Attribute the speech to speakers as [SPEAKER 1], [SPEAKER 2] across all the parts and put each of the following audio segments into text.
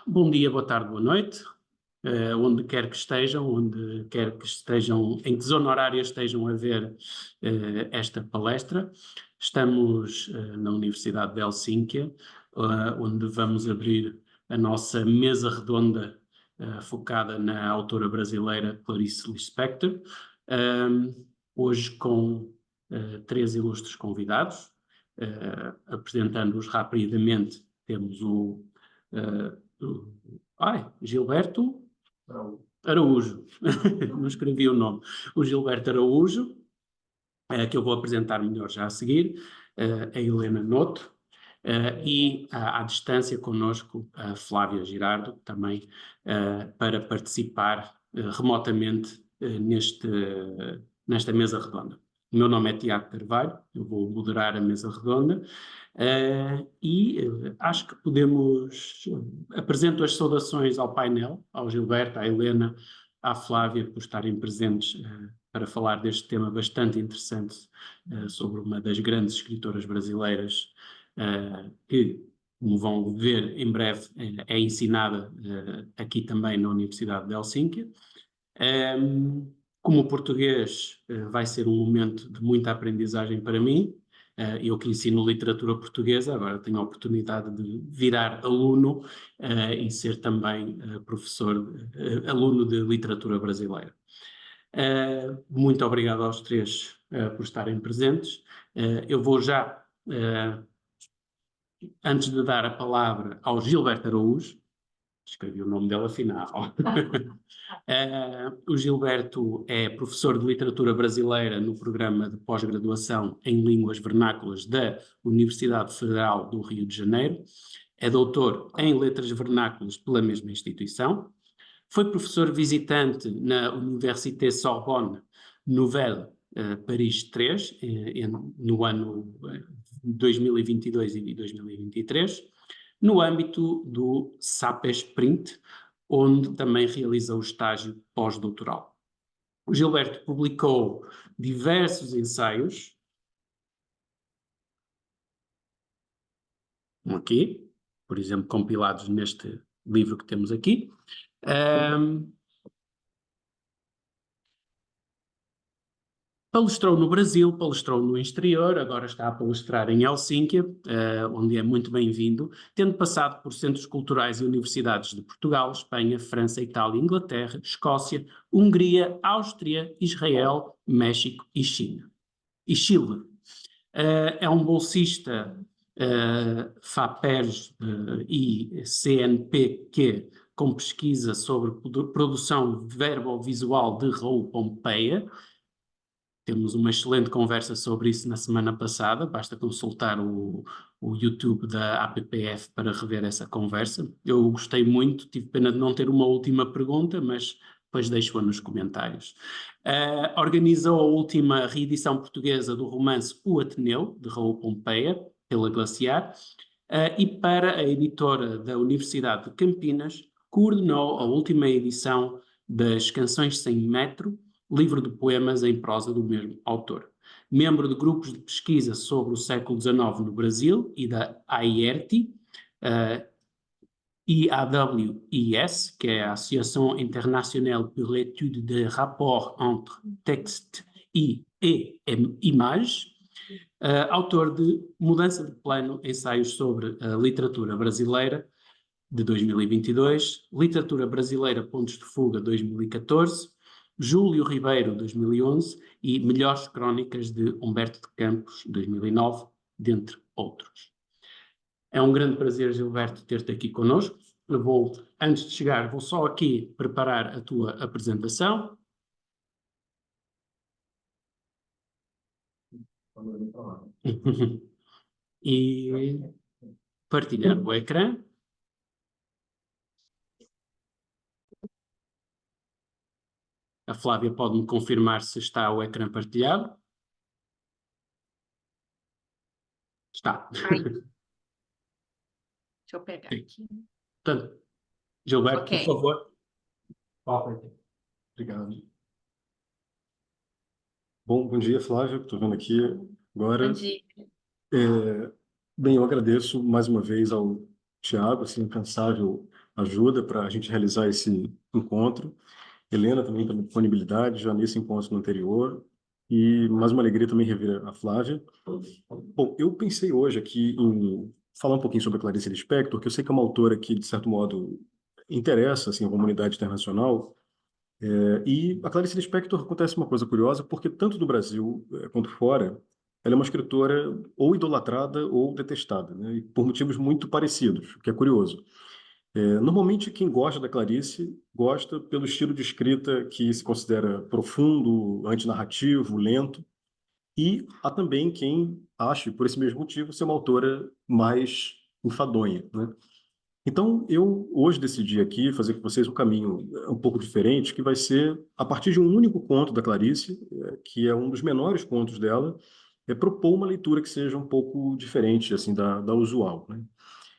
[SPEAKER 1] Bom dia, boa tarde, boa noite, onde quer que estejam, em que zona horária estejam a ver esta palestra. Estamos na Universidade de Helsínquia, onde vamos abrir a nossa mesa redonda focada na autora brasileira Clarice Lispector, hoje com três ilustres convidados. Apresentando-os rapidamente, temos o Gilberto Araújo, não escrevi o nome, o Gilberto Araújo, que eu vou apresentar melhor já a seguir, a Helena Noto, e à distância connosco a Flávia Girardo, também para participar remotamente nesta mesa redonda. O meu nome é Tiago Carvalho, eu vou moderar a mesa redonda. Acho que apresento as saudações ao painel, ao Gilberto, à Helena, à Flávia, por estarem presentes para falar deste tema bastante interessante sobre uma das grandes escritoras brasileiras que, como vão ver em breve, é ensinada aqui também na Universidade de Helsínquia. Como o português vai ser um momento de muita aprendizagem para mim, eu que ensino literatura portuguesa, agora tenho a oportunidade de virar aluno e ser também aluno de literatura brasileira. Muito obrigado aos três por estarem presentes. Eu vou já, antes de dar a palavra ao Gilberto Araújo, escrevi o nome dele afinal. O Gilberto é professor de literatura brasileira no programa de pós-graduação em línguas vernáculas da Universidade Federal do Rio de Janeiro. É doutor em letras vernáculas pela mesma instituição. Foi professor visitante na Université Sorbonne Nouvelle Paris 3, no ano 2022 e 2023, no âmbito do SAPES-Print, onde também realiza o estágio pós-doutoral. O Gilberto publicou diversos ensaios, aqui, por exemplo, compilados neste livro que temos aqui. Palestrou no Brasil, palestrou no exterior, agora está a palestrar em Helsínquia, onde é muito bem-vindo, tendo passado por centros culturais e universidades de Portugal, Espanha, França, Itália, Inglaterra, Escócia, Hungria, Áustria, Israel, México e Chile. É um bolsista FAPERJ e CNPq com pesquisa sobre produção verbo-visual de Raul Pompeia. Temos uma excelente conversa sobre isso na semana passada, basta consultar o YouTube da APPF para rever essa conversa. Eu gostei muito, tive pena de não ter uma última pergunta, mas depois deixo-a nos comentários. Organizou a última reedição portuguesa do romance O Ateneu, de Raul Pompeia, pela Glaciar, e para a editora da Universidade de Campinas, coordenou a última edição das Canções Sem Metro, livro de poemas em prosa do mesmo autor. Membro de grupos de pesquisa sobre o século XIX no Brasil e da AIERTI, IAWIS, que é a Associação Internationale pour l'Étude des Rapports entre Texte et Image, autor de Mudança de Plano, ensaios sobre a literatura brasileira, de 2022, Literatura Brasileira Pontos de Fuga, 2014, Júlio Ribeiro, 2011, e Melhores Crónicas, de Humberto de Campos, 2009, dentre outros. É um grande prazer, Gilberto, ter-te aqui connosco. Antes de chegar, vou só aqui preparar a tua apresentação. E partilhar o ecrã. A Flávia pode-me confirmar se está o ecrã partilhado. Está.
[SPEAKER 2] Deixa eu pegar aqui.
[SPEAKER 1] Portanto, Gilberto, por favor.
[SPEAKER 3] Obrigado. Bom dia, Flávio. Estou vendo aqui agora.
[SPEAKER 2] Bom dia.
[SPEAKER 3] Bem, eu agradeço mais uma vez ao Tiago, assim, incansável ajuda para a gente realizar esse encontro. Helena também pela disponibilidade, já nesse encontro no anterior. E mais uma alegria também rever a Flávia. Bom, eu pensei hoje aqui em falar um pouquinho sobre a Clarice Lispector, que eu sei que é uma autora que, de certo modo, interessa assim, a comunidade internacional. E a Clarice Lispector acontece uma coisa curiosa, porque tanto do Brasil quanto fora, ela é uma escritora ou idolatrada ou detestada, né? E por motivos muito parecidos, o que é curioso. Normalmente, quem gosta da Clarice gosta pelo estilo de escrita que se considera profundo, antinarrativo, lento, e há também quem ache, por esse mesmo motivo, ser uma autora mais enfadonha, né? Então, eu hoje decidi aqui fazer com vocês um caminho um pouco diferente, que vai ser, a partir de um único conto da Clarice, que é um dos menores contos dela, propor uma leitura que seja um pouco diferente assim da usual, né?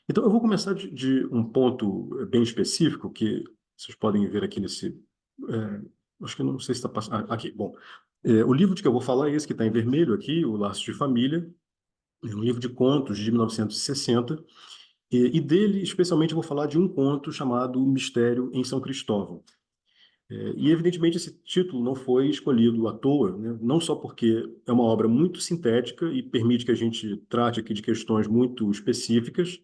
[SPEAKER 3] Então, eu vou começar de um ponto bem específico, que vocês podem ver aqui nesse. é, Acho que eu não sei se está passando. Aqui, bom. O livro de que eu vou falar é esse que está em vermelho aqui, O Laço de Família. É um livro de contos de 1960. E dele, especialmente, eu vou falar de um conto chamado Mistério em São Cristóvão. E, evidentemente, esse título não foi escolhido à toa, né? Não só porque é uma obra muito sintética e permite que a gente trate aqui de questões muito específicas,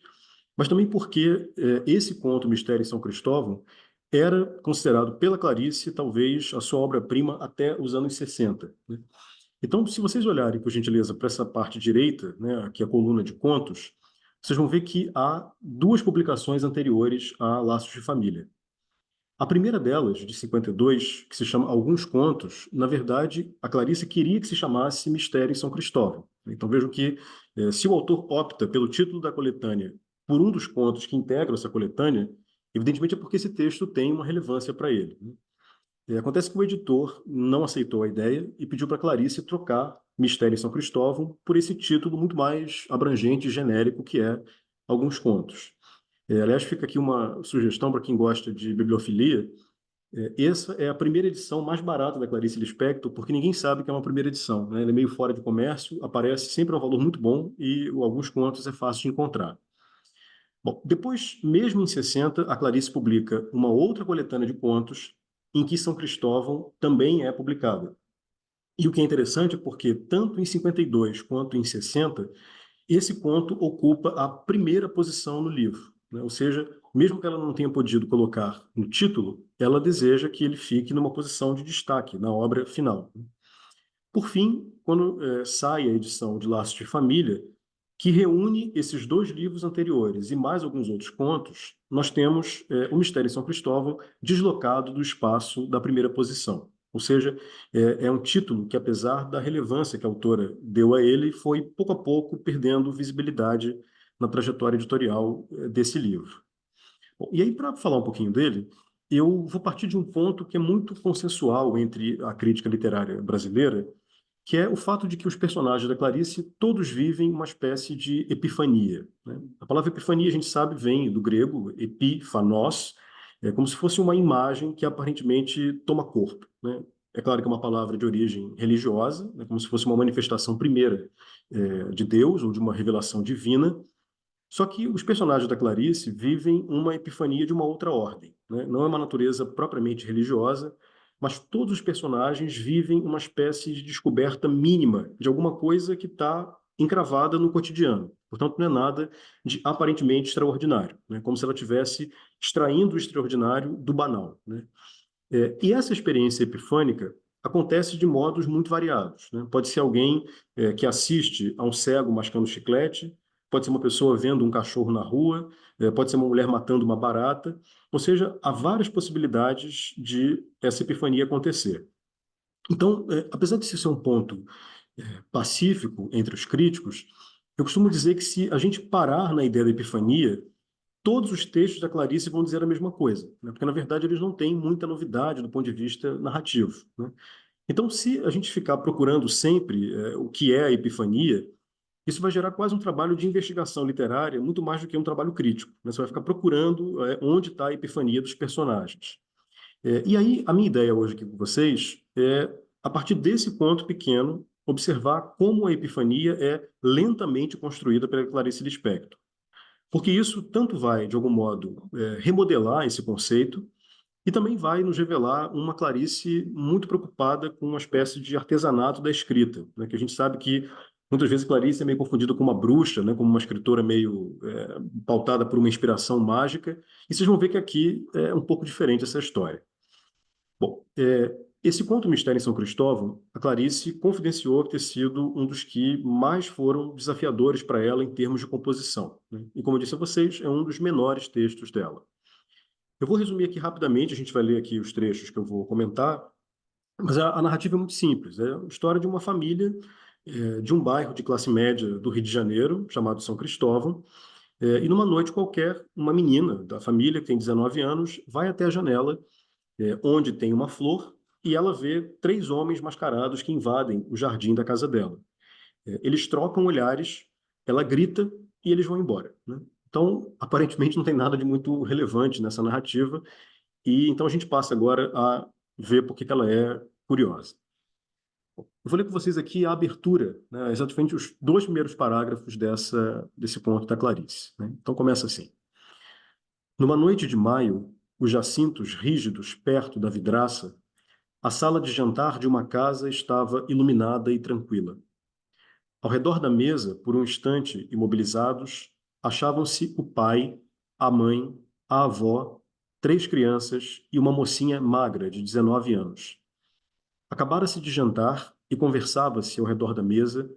[SPEAKER 3] mas também porque esse conto, Mistério em São Cristóvão, era considerado pela Clarice talvez a sua obra-prima até os anos 60, né? Então, se vocês olharem, por gentileza, para essa parte direita, né, aqui a coluna de contos, vocês vão ver que há duas publicações anteriores a Laços de Família. A primeira delas, de 52, que se chama Alguns Contos, na verdade, a Clarice queria que se chamasse Mistério em São Cristóvão. Então vejam que, se o autor opta pelo título da coletânea por um dos contos que integram essa coletânea, evidentemente é porque esse texto tem uma relevância para ele, né? Acontece que o editor não aceitou a ideia e pediu para Clarice trocar Mistério em São Cristóvão por esse título muito mais abrangente e genérico que é Alguns Contos. Aliás, fica aqui uma sugestão para quem gosta de bibliofilia. Essa é a primeira edição mais barata da Clarice Lispector, porque ninguém sabe que é uma primeira edição, né? Ela é meio fora de comércio, aparece sempre a um valor muito bom e Alguns Contos é fácil de encontrar. Bom, depois, mesmo em 60, a Clarice publica uma outra coletânea de contos em que São Cristóvão também é publicada. E o que é interessante é porque, tanto em 52 quanto em 60, esse conto ocupa a primeira posição no livro, né? Ou seja, mesmo que ela não tenha podido colocar no título, ela deseja que ele fique numa posição de destaque na obra final. Por fim, quando sai a edição de Laços de Família, que reúne esses dois livros anteriores e mais alguns outros contos, nós temos O Mistério em São Cristóvão deslocado do espaço da primeira posição. Ou seja, é um título que, apesar da relevância que a autora deu a ele, foi pouco a pouco perdendo visibilidade na trajetória editorial desse livro. Bom, e aí, para falar um pouquinho dele, eu vou partir de um ponto que é muito consensual entre a crítica literária brasileira, que é o fato de que os personagens da Clarice todos vivem uma espécie de epifania, né? A palavra epifania, a gente sabe, vem do grego epifanos, é como se fosse uma imagem que aparentemente toma corpo, né? É claro que é uma palavra de origem religiosa, né? Como se fosse uma manifestação primeira de Deus ou de uma revelação divina, só que os personagens da Clarice vivem uma epifania de uma outra ordem, né? Não é uma natureza propriamente religiosa, mas todos os personagens vivem uma espécie de descoberta mínima de alguma coisa que está encravada no cotidiano. Portanto, não é nada de aparentemente extraordinário, né? Como se ela estivesse extraindo o extraordinário do banal, né? E essa experiência epifânica acontece de modos muito variados, né? Pode ser alguém que assiste a um cego mascando chiclete, pode ser uma pessoa vendo um cachorro na rua, pode ser uma mulher matando uma barata, ou seja, há várias possibilidades de essa epifania acontecer. Então, apesar de ser um ponto pacífico entre os críticos, eu costumo dizer que se a gente parar na ideia da epifania, todos os textos da Clarice vão dizer a mesma coisa, né? Porque, na verdade, eles não têm muita novidade do ponto de vista narrativo, né? Então, se a gente ficar procurando sempre o que é a epifania, isso vai gerar quase um trabalho de investigação literária, muito mais do que um trabalho crítico, né? Você vai ficar procurando onde está a epifania dos personagens. E aí, a minha ideia hoje aqui com vocês é, a partir desse ponto pequeno, observar como a epifania é lentamente construída pela Clarice Lispector. porque isso tanto vai, de algum modo, remodelar esse conceito e também vai nos revelar uma Clarice muito preocupada com uma espécie de artesanato da escrita, né? Que a gente sabe que muitas vezes Clarice é meio confundida com uma bruxa, né? Como uma escritora meio pautada por uma inspiração mágica, e vocês vão ver que aqui é um pouco diferente essa história. Bom, esse conto Mistério em São Cristóvão, a Clarice confidenciou ter sido um dos que mais foram desafiadores para ela em termos de composição, né? E como eu disse a vocês, é um dos menores textos dela. Eu vou resumir aqui rapidamente, a gente vai ler aqui os trechos que eu vou comentar, mas a narrativa é muito simples. É a história de uma família de um bairro de classe média do Rio de Janeiro, chamado São Cristóvão, e numa noite qualquer, uma menina da família, que tem 19 anos, vai até a janela, onde tem uma flor, e ela vê 3 homens mascarados que invadem o jardim da casa dela. Eles trocam olhares, ela grita e eles vão embora, né? Então, aparentemente, não tem nada de muito relevante nessa narrativa, e então a gente passa agora a ver por que ela é curiosa. Eu vou ler com vocês aqui a abertura, né, exatamente os 2 primeiros parágrafos desse conto da Clarice, né? Então começa assim. Numa noite de maio, os jacintos rígidos perto da vidraça, a sala de jantar de uma casa estava iluminada e tranquila. Ao redor da mesa, por um instante imobilizados, achavam-se o pai, a mãe, a avó, 3 crianças e uma mocinha magra de 19 anos. Acabara-se de jantar e conversava-se ao redor da mesa,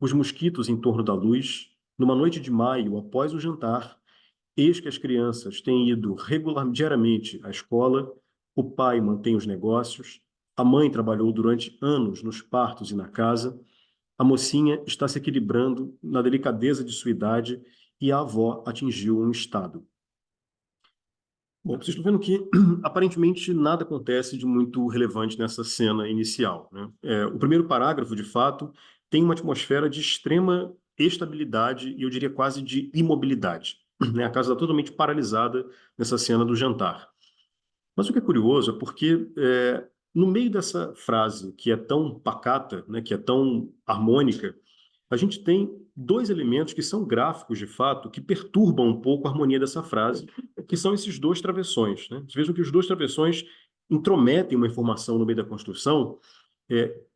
[SPEAKER 3] os mosquitos em torno da luz, numa noite de maio, após o jantar, eis que as crianças têm ido diariamente à escola, o pai mantém os negócios, a mãe trabalhou durante anos nos partos e na casa, a mocinha está se equilibrando na delicadeza de sua idade e a avó atingiu um estado. Bom, vocês estão vendo que aparentemente nada acontece de muito relevante nessa cena inicial, né? O primeiro parágrafo, de fato, tem uma atmosfera de extrema estabilidade e eu diria quase de imobilidade, né? A casa está totalmente paralisada nessa cena do jantar. Mas o que é curioso é porque no meio dessa frase que é tão pacata, né, que é tão harmônica, a gente tem 2 elementos que são gráficos, de fato, que perturbam um pouco a harmonia dessa frase, que são esses 2 travessões, né? Vocês vejam que os 2 travessões intrometem uma informação no meio da construção,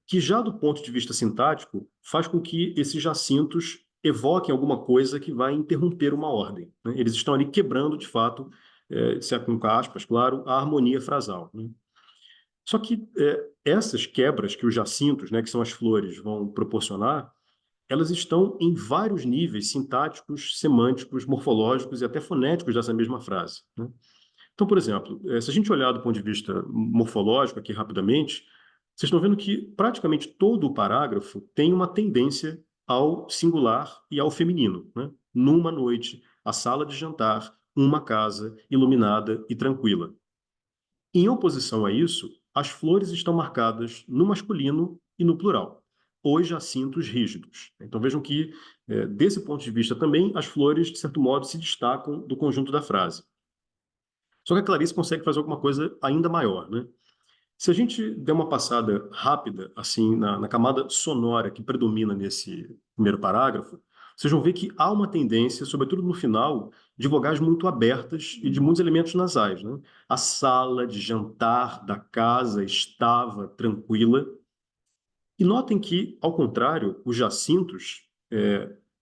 [SPEAKER 3] que já do ponto de vista sintático faz com que esses jacintos evoquem alguma coisa que vai interromper uma ordem, né? Eles estão ali quebrando, de fato, se é com aspas, claro, a harmonia frasal, né? Só que essas quebras que os jacintos, né, que são as flores, vão proporcionar, elas estão em vários níveis sintáticos, semânticos, morfológicos e até fonéticos dessa mesma frase, né? Então, por exemplo, se a gente olhar do ponto de vista morfológico aqui rapidamente, vocês estão vendo que praticamente todo o parágrafo tem uma tendência ao singular e ao feminino, né? Numa noite, a sala de jantar, uma casa iluminada e tranquila. Em oposição a isso, as flores estão marcadas no masculino e no plural, os jacintos rígidos. Então vejam que, desse ponto de vista também, as flores, de certo modo, se destacam do conjunto da frase. Só que a Clarice consegue fazer alguma coisa ainda maior, né? Se a gente der uma passada rápida, assim, na camada sonora que predomina nesse primeiro parágrafo, vocês vão ver que há uma tendência, sobretudo no final, de vogais muito abertas e de muitos elementos nasais, né? A sala de jantar da casa estava tranquila. E notem que, ao contrário, os jacintos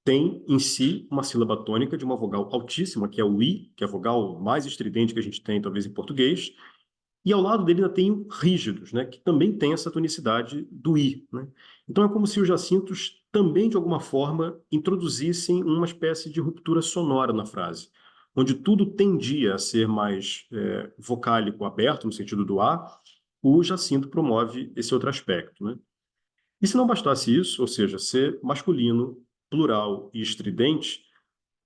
[SPEAKER 3] têm em si uma sílaba tônica de uma vogal altíssima, que é o I, que é a vogal mais estridente que a gente tem, talvez, em português, e ao lado dele ainda tem o rígidos, né, que também tem essa tonicidade do I, né? Então é como se os jacintos também, de alguma forma, introduzissem uma espécie de ruptura sonora na frase, onde tudo tendia a ser mais vocálico aberto, no sentido do A, o jacinto promove esse outro aspecto, né? E se não bastasse isso, ou seja, ser masculino, plural e estridente,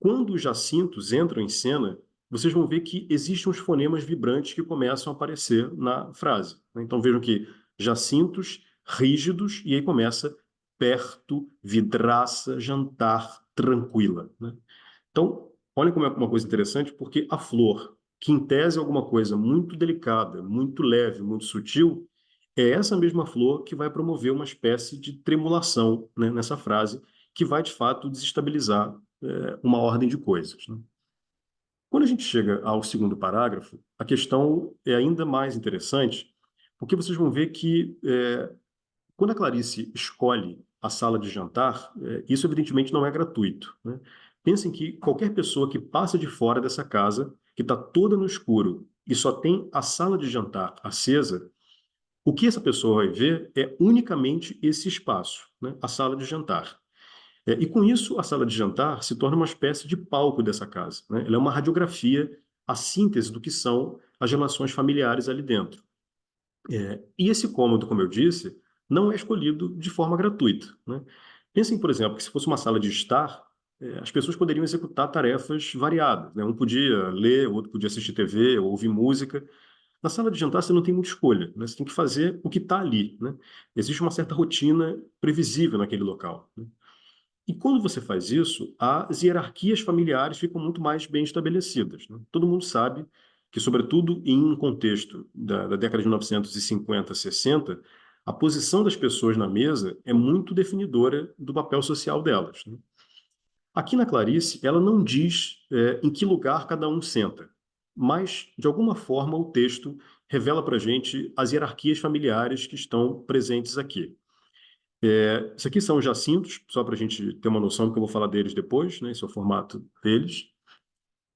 [SPEAKER 3] quando os jacintos entram em cena, vocês vão ver que existem uns fonemas vibrantes que começam a aparecer na frase, né? Então vejam que jacintos rígidos, e aí começa perto, vidraça, jantar, tranquila, né? Então, olhem como é uma coisa interessante, porque a flor, que em tese é alguma coisa muito delicada, muito leve, muito sutil, é essa mesma flor que vai promover uma espécie de tremulação, né, nessa frase, que vai, de fato, desestabilizar uma ordem de coisas, né? Quando a gente chega ao segundo parágrafo, a questão é ainda mais interessante, porque vocês vão ver que quando a Clarice escolhe a sala de jantar, isso evidentemente não é gratuito, né? Pensem que qualquer pessoa que passa de fora dessa casa, que está toda no escuro e só tem a sala de jantar acesa, o que essa pessoa vai ver é unicamente esse espaço, né? A sala de jantar. E com isso, a sala de jantar se torna uma espécie de palco dessa casa, né? Ela é uma radiografia, a síntese do que são as relações familiares ali dentro. E esse cômodo, como eu disse, não é escolhido de forma gratuita, né? Pensem, por exemplo, que se fosse uma sala de estar, as pessoas poderiam executar tarefas variadas, né? Um podia ler, o outro podia assistir TV ou ouvir música. Na sala de jantar você não tem muita escolha, né? Você tem que fazer o que está ali, né? Existe uma certa rotina previsível naquele local, né? E quando você faz isso, as hierarquias familiares ficam muito mais bem estabelecidas, né? Todo mundo sabe que, sobretudo em um contexto da década de 1950, 60, a posição das pessoas na mesa é muito definidora do papel social delas, né? Aqui na Clarice, ela não diz em que lugar cada um senta, mas, de alguma forma, o texto revela para a gente as hierarquias familiares que estão presentes aqui. Isso aqui são os jacintos, só para a gente ter uma noção, porque eu vou falar deles depois, né? Esse é o formato deles.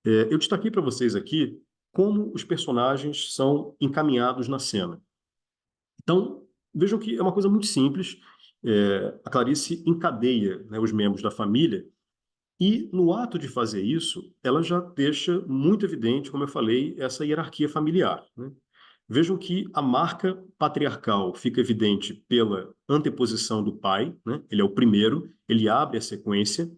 [SPEAKER 3] Eu destaquei para vocês aqui como os personagens são encaminhados na cena. Então, vejam que é uma coisa muito simples. A Clarice encadeia, né, os membros da família e, no ato de fazer isso, ela já deixa muito evidente, como eu falei, essa hierarquia familiar, né? Vejam que a marca patriarcal fica evidente pela anteposição do pai, né? Ele é o primeiro, ele abre a sequência.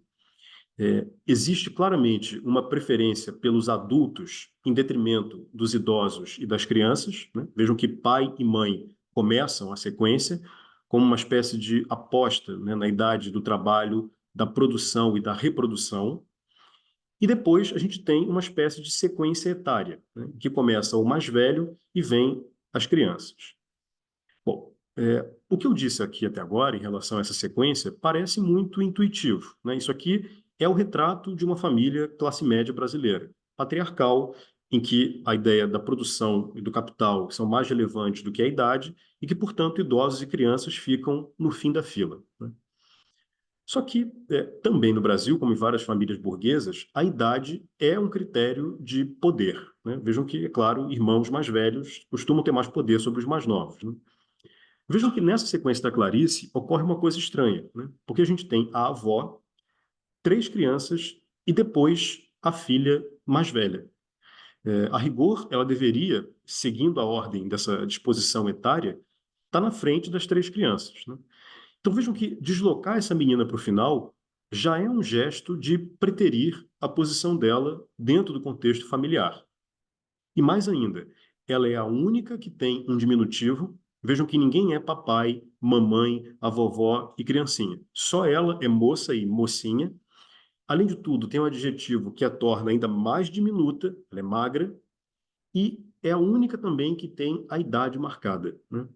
[SPEAKER 3] Existe claramente uma preferência pelos adultos em detrimento dos idosos e das crianças, né? Vejam que pai e mãe começam a sequência como uma espécie de aposta, né, na idade do trabalho, da produção e da reprodução. E depois a gente tem uma espécie de sequência etária, né, que começa o mais velho e vem as crianças. Bom, o que eu disse aqui até agora em relação a essa sequência parece muito intuitivo, né? Isso aqui é o retrato de uma família classe média brasileira, patriarcal, em que a ideia da produção e do capital são mais relevantes do que a idade e que, portanto, idosos e crianças ficam no fim da fila, né? Só que, também no Brasil, como em várias famílias burguesas, a idade é um critério de poder, né? Vejam que, é claro, irmãos mais velhos costumam ter mais poder sobre os mais novos, né? Vejam que nessa sequência da Clarice ocorre uma coisa estranha, né? Porque a gente tem a avó, três crianças e depois a filha mais velha. A rigor, ela deveria, seguindo a ordem dessa disposição etária, estar na frente das três crianças, né? Então vejam que deslocar essa menina para o final já é um gesto de preterir a posição dela dentro do contexto familiar. E mais ainda, ela é a única que tem um diminutivo. Vejam que ninguém é papai, mamãe, a vovó e criancinha. Só ela é moça e mocinha. Além de tudo, tem um adjetivo que a torna ainda mais diminuta, ela é magra, e é a única também que tem a idade marcada, né?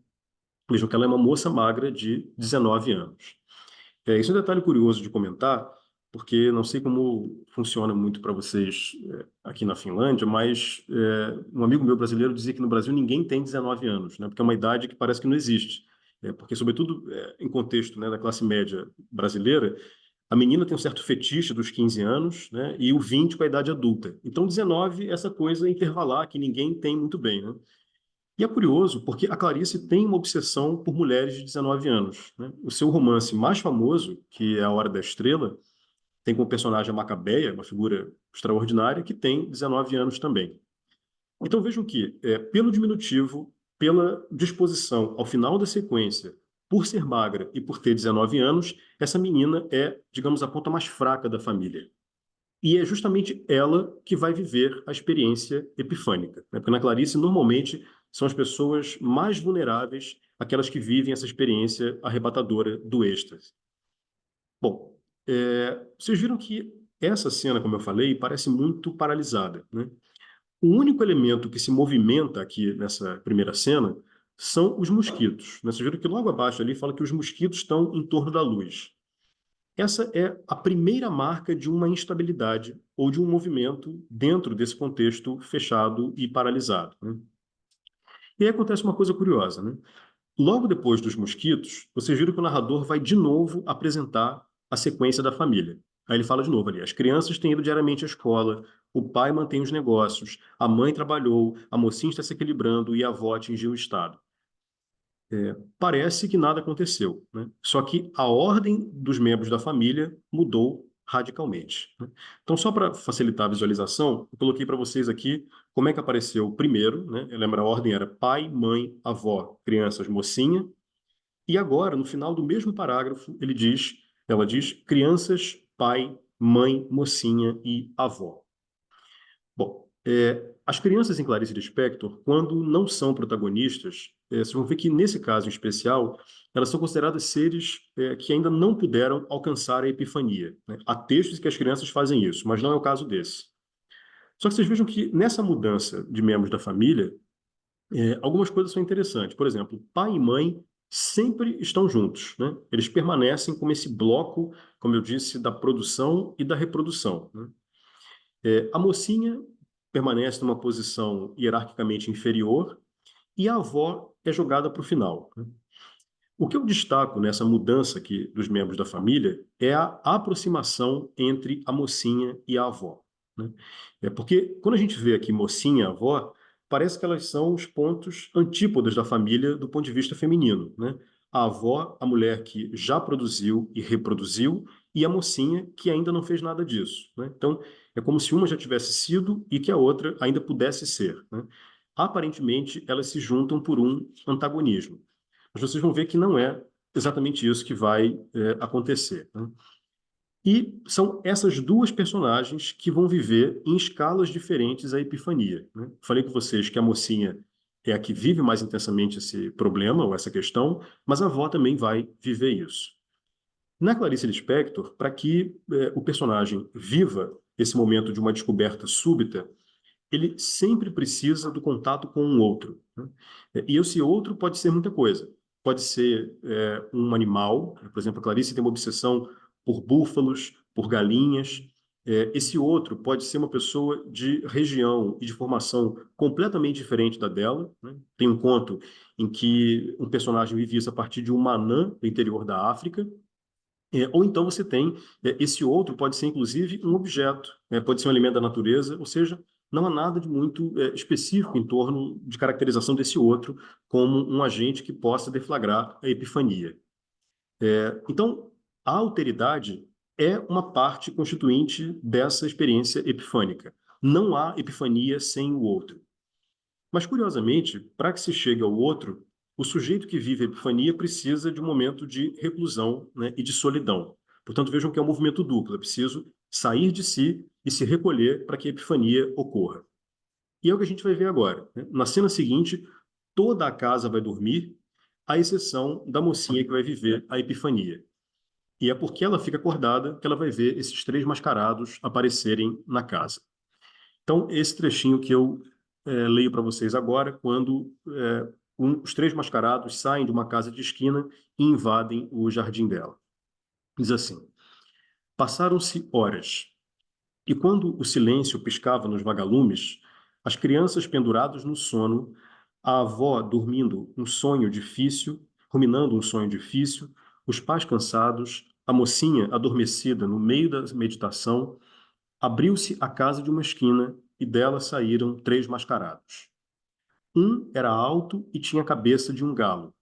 [SPEAKER 3] Vejam que ela é uma moça magra de 19 anos. Isso é um detalhe curioso de comentar, porque não sei como funciona muito para vocês aqui na Finlândia, mas um amigo meu brasileiro dizia que no Brasil ninguém tem 19 anos, né? Porque é uma idade que parece que não existe. Porque, sobretudo, em contexto, né, da classe média brasileira, a menina tem um certo fetiche dos 15 anos, né, e o 20 com a idade adulta. Então, 19 é essa coisa intervalar que ninguém tem muito bem, né? E é curioso porque a Clarice tem uma obsessão por mulheres de 19 anos, né? O seu romance mais famoso, que é A Hora da Estrela, tem como personagem a Macabeia, uma figura extraordinária, que tem 19 anos também. Então vejam que, pelo diminutivo, pela disposição ao final da sequência, por ser magra e por ter 19 anos, essa menina é, digamos, a ponta mais fraca da família. E é justamente ela que vai viver a experiência epifânica, né? Porque na Clarice, normalmente, são as pessoas mais vulneráveis, aquelas que vivem essa experiência arrebatadora do êxtase. Bom, vocês viram que essa cena, como eu falei, parece muito paralisada, né? O único elemento que se movimenta aqui nessa primeira cena são os mosquitos, né? Vocês viram que logo abaixo ali fala que os mosquitos estão em torno da luz. essa é a primeira marca de uma instabilidade ou de um movimento dentro desse contexto fechado e paralisado, né? E aí acontece uma coisa curiosa, né? Logo depois dos mosquitos, vocês viram que o narrador vai de novo apresentar a sequência da família. Aí ele fala de novo ali: as crianças têm ido diariamente à escola, o pai mantém os negócios, a mãe trabalhou, a mocinha está se equilibrando e a avó atingiu o estado. Parece que nada aconteceu, né? Só que a ordem dos membros da família mudou radicalmente, né? Então, só para facilitar a visualização, eu coloquei para vocês aqui como é que apareceu primeiro, né? Lembra, a ordem era pai, mãe, avó, crianças, mocinha. E agora, no final do mesmo parágrafo, ela diz crianças, pai, mãe, mocinha e avó. Bom, as crianças em Clarice Lispector, quando não são protagonistas, vocês vão ver que nesse caso em especial, elas são consideradas seres que ainda não puderam alcançar a epifania, né? Há textos que as crianças fazem isso, mas não é o caso desse. Só que vocês vejam que nessa mudança de membros da família, algumas coisas são interessantes. Por exemplo, pai e mãe sempre estão juntos, né? Eles permanecem como esse bloco, como eu disse, da produção e da reprodução, né? A mocinha permanece numa posição hierarquicamente inferior e a avó é jogada para o final, né? O que eu destaco nessa mudança aqui dos membros da família é a aproximação entre a mocinha e a avó, né? Porque quando a gente vê aqui mocinha e avó, parece que elas são os pontos antípodas da família do ponto de vista feminino, né? A avó, a mulher que já produziu e reproduziu, e a mocinha que ainda não fez nada disso, né? Então, é como se uma já tivesse sido e que a outra ainda pudesse ser, né? Aparentemente, elas se juntam por um antagonismo. Mas vocês vão ver que não é exatamente isso que vai acontecer, né? E são essas duas personagens que vão viver em escalas diferentes a epifania, né? Falei com vocês que a mocinha é a que vive mais intensamente esse problema ou essa questão, mas a avó também vai viver isso. Na Clarice Lispector, para que o personagem viva esse momento de uma descoberta súbita, ele sempre precisa do contato com um outro, né? E esse outro pode ser muita coisa. Pode ser um animal, por exemplo, a Clarice tem uma obsessão por búfalos, por galinhas. Esse outro pode ser uma pessoa de região e de formação completamente diferente da dela, né? Tem um conto em que um personagem vive isso a partir de uma anã do interior da África. Ou então você tem esse outro, pode ser inclusive um objeto, né? Pode ser um elemento da natureza, ou seja, não há nada de muito específico em torno de caracterização desse outro como um agente que possa deflagrar a epifania. Então, a alteridade é uma parte constituinte dessa experiência epifânica. Não há epifania sem o outro. Mas, curiosamente, para que se chegue ao outro, o sujeito que vive a epifania precisa de um momento de reclusão, né, e de solidão. Portanto, vejam que é um movimento duplo. É preciso sair de si e se recolher para que a epifania ocorra. E é o que a gente vai ver agora, né? Na cena seguinte, toda a casa vai dormir, à exceção da mocinha que vai viver a epifania. E é porque ela fica acordada que ela vai ver esses três mascarados aparecerem na casa. Então, esse trechinho que eu leio para vocês agora, quando os três mascarados saem de uma casa de esquina e invadem o jardim dela. Diz assim: passaram-se horas, e quando o silêncio piscava nos vagalumes, as crianças penduradas no sono, a avó dormindo um sonho difícil, ruminando um sonho difícil, os pais cansados, a mocinha adormecida no meio da meditação, abriu-se a casa de uma esquina e dela saíram três mascarados. Um era alto e tinha a cabeça de um galo.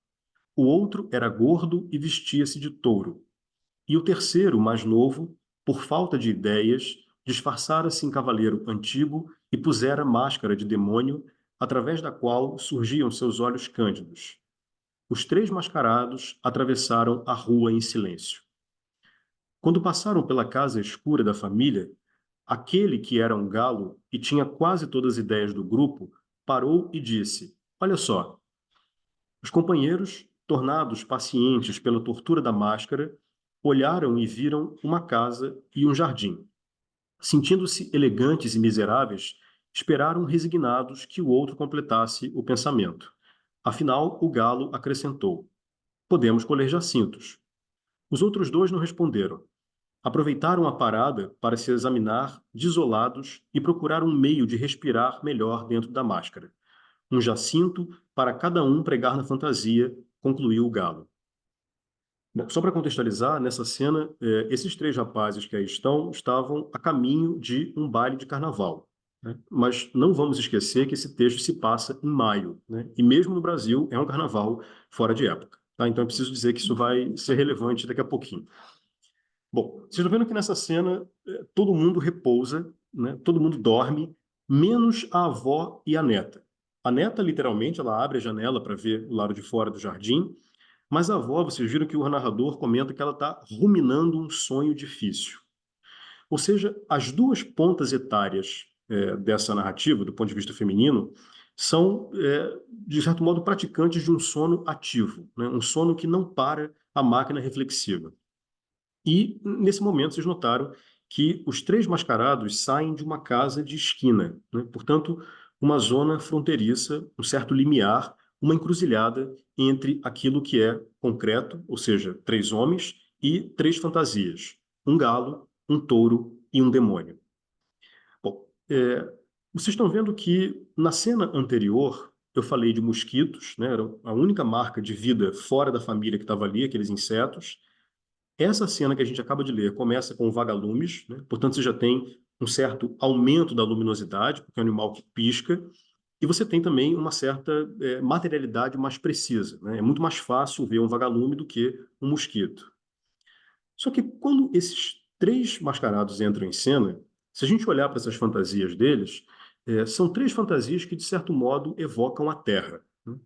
[SPEAKER 3] O outro era gordo e vestia-se de touro. E o terceiro, mais novo, por falta de ideias, disfarçara-se em cavaleiro antigo e pusera máscara de demônio, através da qual surgiam seus olhos cândidos. Os três mascarados atravessaram a rua em silêncio. Quando passaram pela casa escura da família, aquele que era um galo e tinha quase todas as ideias do grupo, parou e disse: olha só. Os companheiros, tornados pacientes pela tortura da máscara, olharam e viram uma casa e um jardim. Sentindo-se elegantes e miseráveis, esperaram resignados que o outro completasse o pensamento. Afinal, o galo acrescentou: podemos colher jacintos. Os outros dois não responderam, aproveitaram a parada para se examinar desolados e procurar um meio de respirar melhor dentro da máscara. Um jacinto para cada um pregar na fantasia, concluiu o galo. Bom, só para contextualizar, nessa cena, esses 3 rapazes que aí estavam a caminho de um baile de carnaval, né? Mas não vamos esquecer que esse texto se passa em maio, né? E mesmo no Brasil é um carnaval fora de época, tá? Então é preciso dizer que isso vai ser relevante daqui a pouquinho. Bom, vocês estão vendo que nessa cena todo mundo repousa, né? Todo mundo dorme, menos a avó e a neta. A neta, literalmente, ela abre a janela para ver o lado de fora do jardim, mas a avó, vocês viram que o narrador comenta que ela está ruminando um sonho difícil. Ou seja, as duas pontas etárias dessa narrativa, do ponto de vista feminino, são, de certo modo, praticantes de um sono ativo, né? Um sono que não para a máquina reflexiva. E, nesse momento, vocês notaram que os 3 mascarados saem de uma casa de esquina, né? Portanto, uma zona fronteiriça, um certo limiar, uma encruzilhada entre aquilo que é concreto, ou seja, 3 homens, e 3 fantasias, um galo, um touro e um demônio. Bom, vocês estão vendo que na cena anterior eu falei de mosquitos, né? Era a única marca de vida fora da família que estava ali, aqueles insetos. Essa cena que a gente acaba de ler começa com vagalumes, né? Portanto, você já tem um certo aumento da luminosidade, porque é um animal que pisca, e você tem também uma certa materialidade mais precisa, né? É muito mais fácil ver um vagalume do que um mosquito. Só que quando esses 3 mascarados entram em cena, se a gente olhar para essas fantasias deles, são 3 fantasias que, de certo modo, evocam a Terra, né?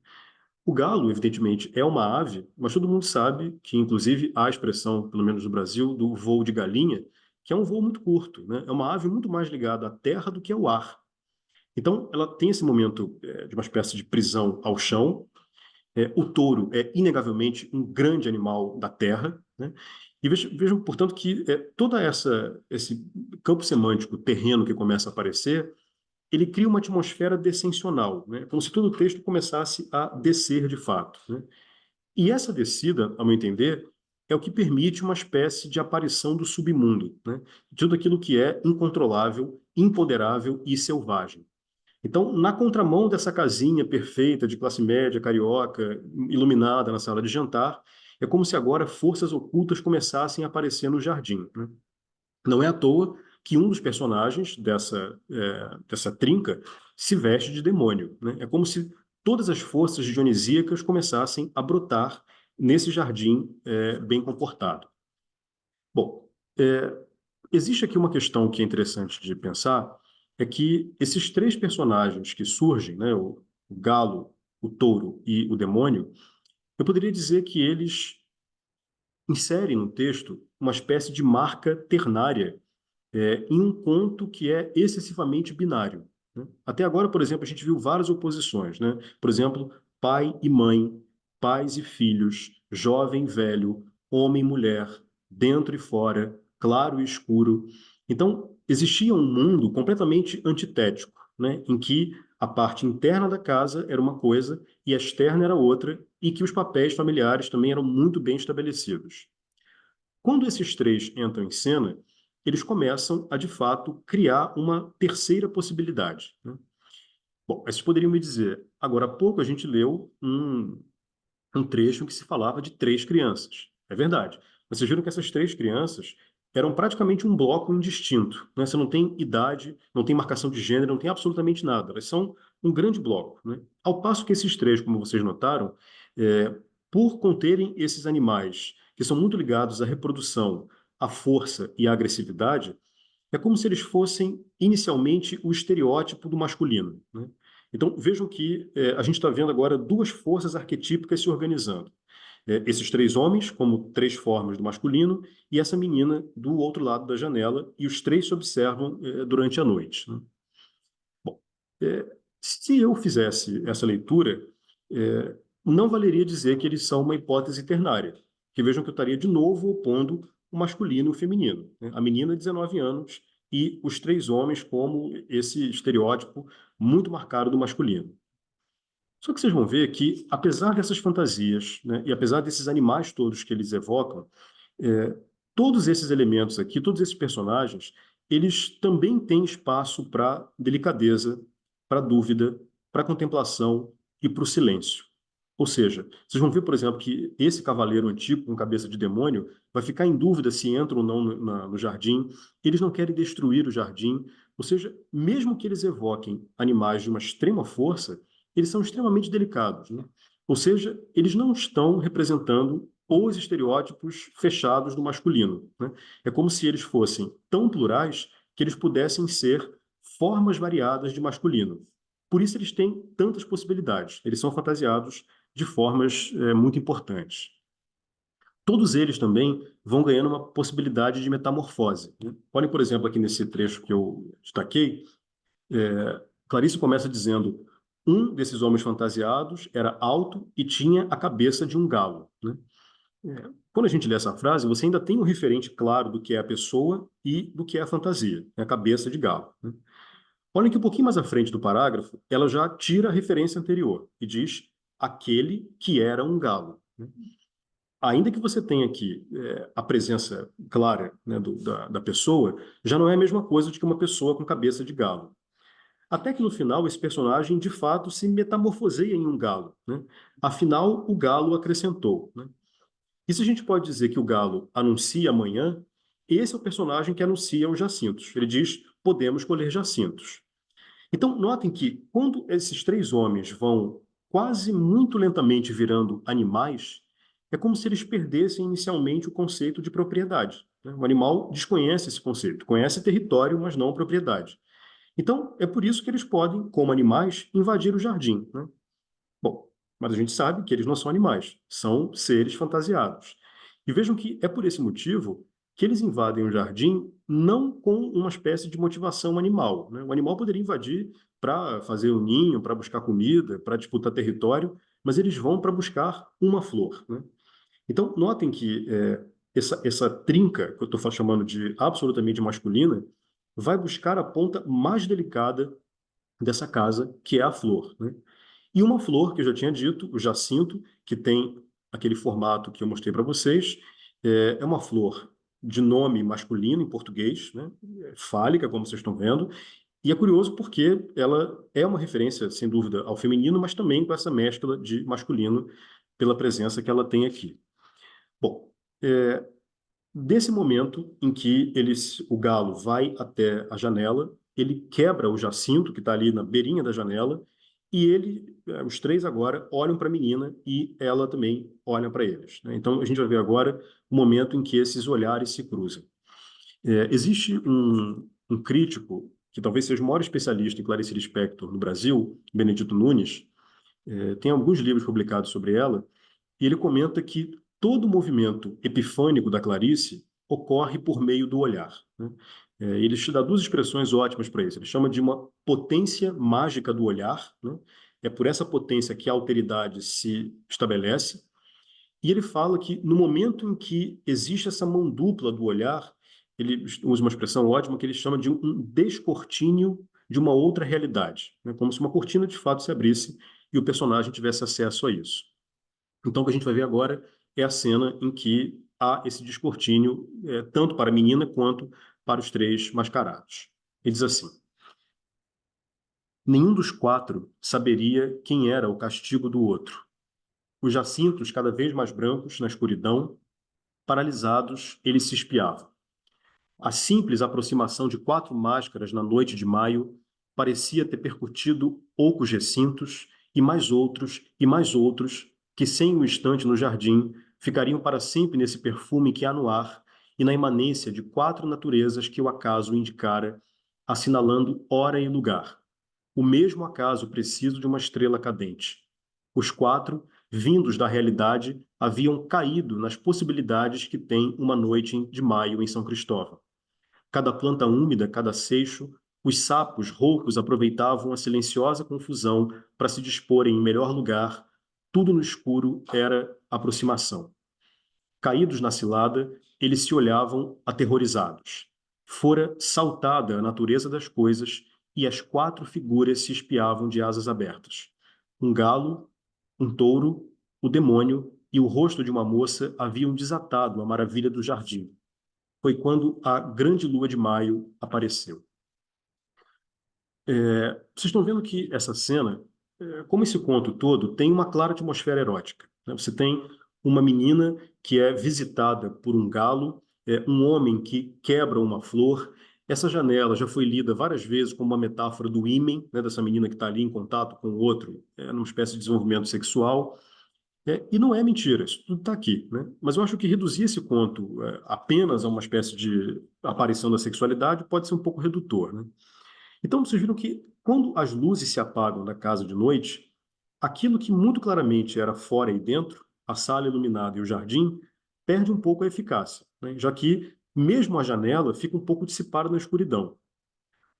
[SPEAKER 3] O galo, evidentemente, é uma ave, mas todo mundo sabe que, inclusive, há a expressão, pelo menos no Brasil, do voo de galinha, que é um voo muito curto, né? É uma ave muito mais ligada à terra do que ao ar. Então, ela tem esse momento de uma espécie de prisão ao chão. O touro é, inegavelmente, um grande animal da terra, né? E vejam, portanto, que todo esse campo semântico terreno que começa a aparecer, ele cria uma atmosfera descensional, né? Como se todo o texto começasse a descer de fato, né? E essa descida, ao meu entender, é o que permite uma espécie de aparição do submundo, né? De tudo aquilo que é incontrolável, imponderável e selvagem. Então, na contramão dessa casinha perfeita de classe média, carioca, iluminada na sala de jantar, é como se agora forças ocultas começassem a aparecer no jardim, né? Não é à toa que um dos personagens dessa trinca se veste de demônio, né? É como se todas as forças dionisíacas começassem a brotar nesse jardim bem comportado. Bom, existe aqui uma questão que é interessante de pensar, é que esses 3 personagens que surgem, né, o galo, o touro e o demônio, eu poderia dizer que eles inserem no texto uma espécie de marca ternária em um conto que é excessivamente binário, né? Até agora, por exemplo, a gente viu várias oposições, né? Por exemplo, pai e mãe, pais e filhos, jovem e velho, homem e mulher, dentro e fora, claro e escuro. Então, existia um mundo completamente antitético, né? Em que a parte interna da casa era uma coisa e a externa era outra, e que os papéis familiares também eram muito bem estabelecidos. Quando esses 3 entram em cena, eles começam a, de fato, criar uma terceira possibilidade, né? Bom, vocês poderiam me dizer, agora há pouco a gente leu um trecho em que se falava de 3 crianças. É verdade. Vocês viram que essas 3 crianças eram praticamente um bloco indistinto, né? Você não tem idade, não tem marcação de gênero, não tem absolutamente nada. Elas são um grande bloco, né? Ao passo que esses 3, como vocês notaram, por conterem esses animais que são muito ligados à reprodução, à força e à agressividade, é como se eles fossem inicialmente o estereótipo do masculino, né? Então vejam que a gente está vendo agora 2 forças arquetípicas se organizando. Esses 3 homens como 3 formas do masculino e essa menina do outro lado da janela, e os 3 se observam durante a noite, né? Bom, se eu fizesse essa leitura, não valeria dizer que eles são uma hipótese ternária, que vejam que eu estaria de novo opondo o masculino e o feminino, né? A menina, 19 anos, e os 3 homens como esse estereótipo muito marcado do masculino. Só que vocês vão ver que, apesar dessas fantasias, né, e apesar desses animais todos que eles evocam, todos esses elementos aqui, todos esses personagens, eles também têm espaço para delicadeza, para dúvida, para contemplação e para o silêncio. Ou seja, vocês vão ver, por exemplo, que esse cavaleiro antigo com cabeça de demônio vai ficar em dúvida se entra ou não no jardim. Eles não querem destruir o jardim. Ou seja, mesmo que eles evoquem animais de uma extrema força, eles são extremamente delicados, né? Ou seja, eles não estão representando os estereótipos fechados do masculino, né? É como se eles fossem tão plurais que eles pudessem ser formas variadas de masculino. Por isso eles têm tantas possibilidades. Eles são fantasiados de formas muito importantes. Todos eles também vão ganhando uma possibilidade de metamorfose, né? Olhem, por exemplo, aqui nesse trecho que eu destaquei, Clarice começa dizendo: um desses homens fantasiados era alto e tinha a cabeça de um galo, né? Quando a gente lê essa frase, você ainda tem um referente claro do que é a pessoa e do que é a fantasia, né? A cabeça de galo, né? Olhem que um pouquinho mais à frente do parágrafo, ela já tira a referência anterior e diz aquele que era um galo, né? Ainda que você tenha aqui a presença clara, né, da pessoa, já não é a mesma coisa de que uma pessoa com cabeça de galo. Até que no final esse personagem de fato se metamorfoseia em um galo, né? Afinal, o galo acrescentou, né? E se a gente pode dizer que o galo anuncia amanhã, esse é o personagem que anuncia os jacintos. Ele diz: podemos colher jacintos. Então, notem que quando esses três homens vão quase muito lentamente virando animais, é como se eles perdessem inicialmente o conceito de propriedade, né? O animal desconhece esse conceito, conhece território, mas não propriedade. Então, é por isso que eles podem, como animais, invadir o jardim, né? Bom, mas a gente sabe que eles não são animais, são seres fantasiados. E vejam que é por esse motivo que eles invadem o jardim não com uma espécie de motivação animal, né? O animal poderia invadir para fazer um ninho, para buscar comida, para disputar território, mas eles vão para buscar uma flor, né? Então, notem que essa trinca, que eu estou chamando de absolutamente masculina, vai buscar a ponta mais delicada dessa casa, que é a flor, né? E uma flor, que eu já tinha dito, o jacinto, que tem aquele formato que eu mostrei para vocês, é uma flor de nome masculino em português, né? Fálica, como vocês estão vendo, e é curioso porque ela é uma referência, sem dúvida, ao feminino, mas também com essa mescla de masculino pela presença que ela tem aqui. Bom, desse momento em que o galo vai até a janela, ele quebra o jacinto que está ali na beirinha da janela e os três agora olham para a menina e ela também olha para eles, né? Então a gente vai ver agora o momento em que esses olhares se cruzam. Existe um crítico que talvez seja o maior especialista em Clarice Lispector no Brasil, Benedito Nunes, tem alguns livros publicados sobre ela, e ele comenta que todo o movimento epifânico da Clarice ocorre por meio do olhar, né? Ele dá duas expressões ótimas para isso. Ele chama de uma potência mágica do olhar, né? É por essa potência que a alteridade se estabelece. E ele fala que no momento em que existe essa mão dupla do olhar, ele usa uma expressão ótima que ele chama de um descortínio de uma outra realidade, né? Como se uma cortina de fato se abrisse e o personagem tivesse acesso a isso. Então, o que a gente vai ver agora é a cena em que há esse descortínio, tanto para a menina quanto para os três mascarados. Ele diz assim: nenhum dos quatro saberia quem era o castigo do outro. Os jacintos, cada vez mais brancos na escuridão, paralisados, eles se espiavam. A simples aproximação de quatro máscaras na noite de maio parecia ter percutido ocos recintos e mais outros, que sem um instante no jardim ficariam para sempre nesse perfume que há no ar e na imanência de quatro naturezas que o acaso indicara, assinalando hora e lugar. O mesmo acaso preciso de uma estrela cadente. Os quatro, vindos da realidade, haviam caído nas possibilidades que tem uma noite de maio em São Cristóvão. Cada planta úmida, cada seixo, os sapos roucos aproveitavam a silenciosa confusão para se disporem em melhor lugar. Tudo no escuro era aproximação. Caídos na cilada, eles se olhavam aterrorizados. Fora saltada a natureza das coisas e as quatro figuras se espiavam de asas abertas. Um galo, um touro, o demônio e o rosto de uma moça haviam desatado a maravilha do jardim. foi quando a grande lua de maio apareceu. Vocês estão vendo que essa cena, como esse conto todo, tem uma clara atmosfera erótica, né? Você tem uma menina que é visitada por um galo, um homem que quebra uma flor. Essa janela já foi lida várias vezes como uma metáfora do ímen, né, dessa menina que está ali em contato com o outro, numa espécie de desenvolvimento sexual. E não é mentira, isso tudo está aqui, né? Mas eu acho que reduzir esse conto apenas a uma espécie de aparição da sexualidade pode ser um pouco redutor, né? Então, vocês viram que quando as luzes se apagam da casa de noite, aquilo que muito claramente era fora e dentro, a sala iluminada e o jardim, perde um pouco a eficácia, né? Já que mesmo a janela fica um pouco dissipada na escuridão.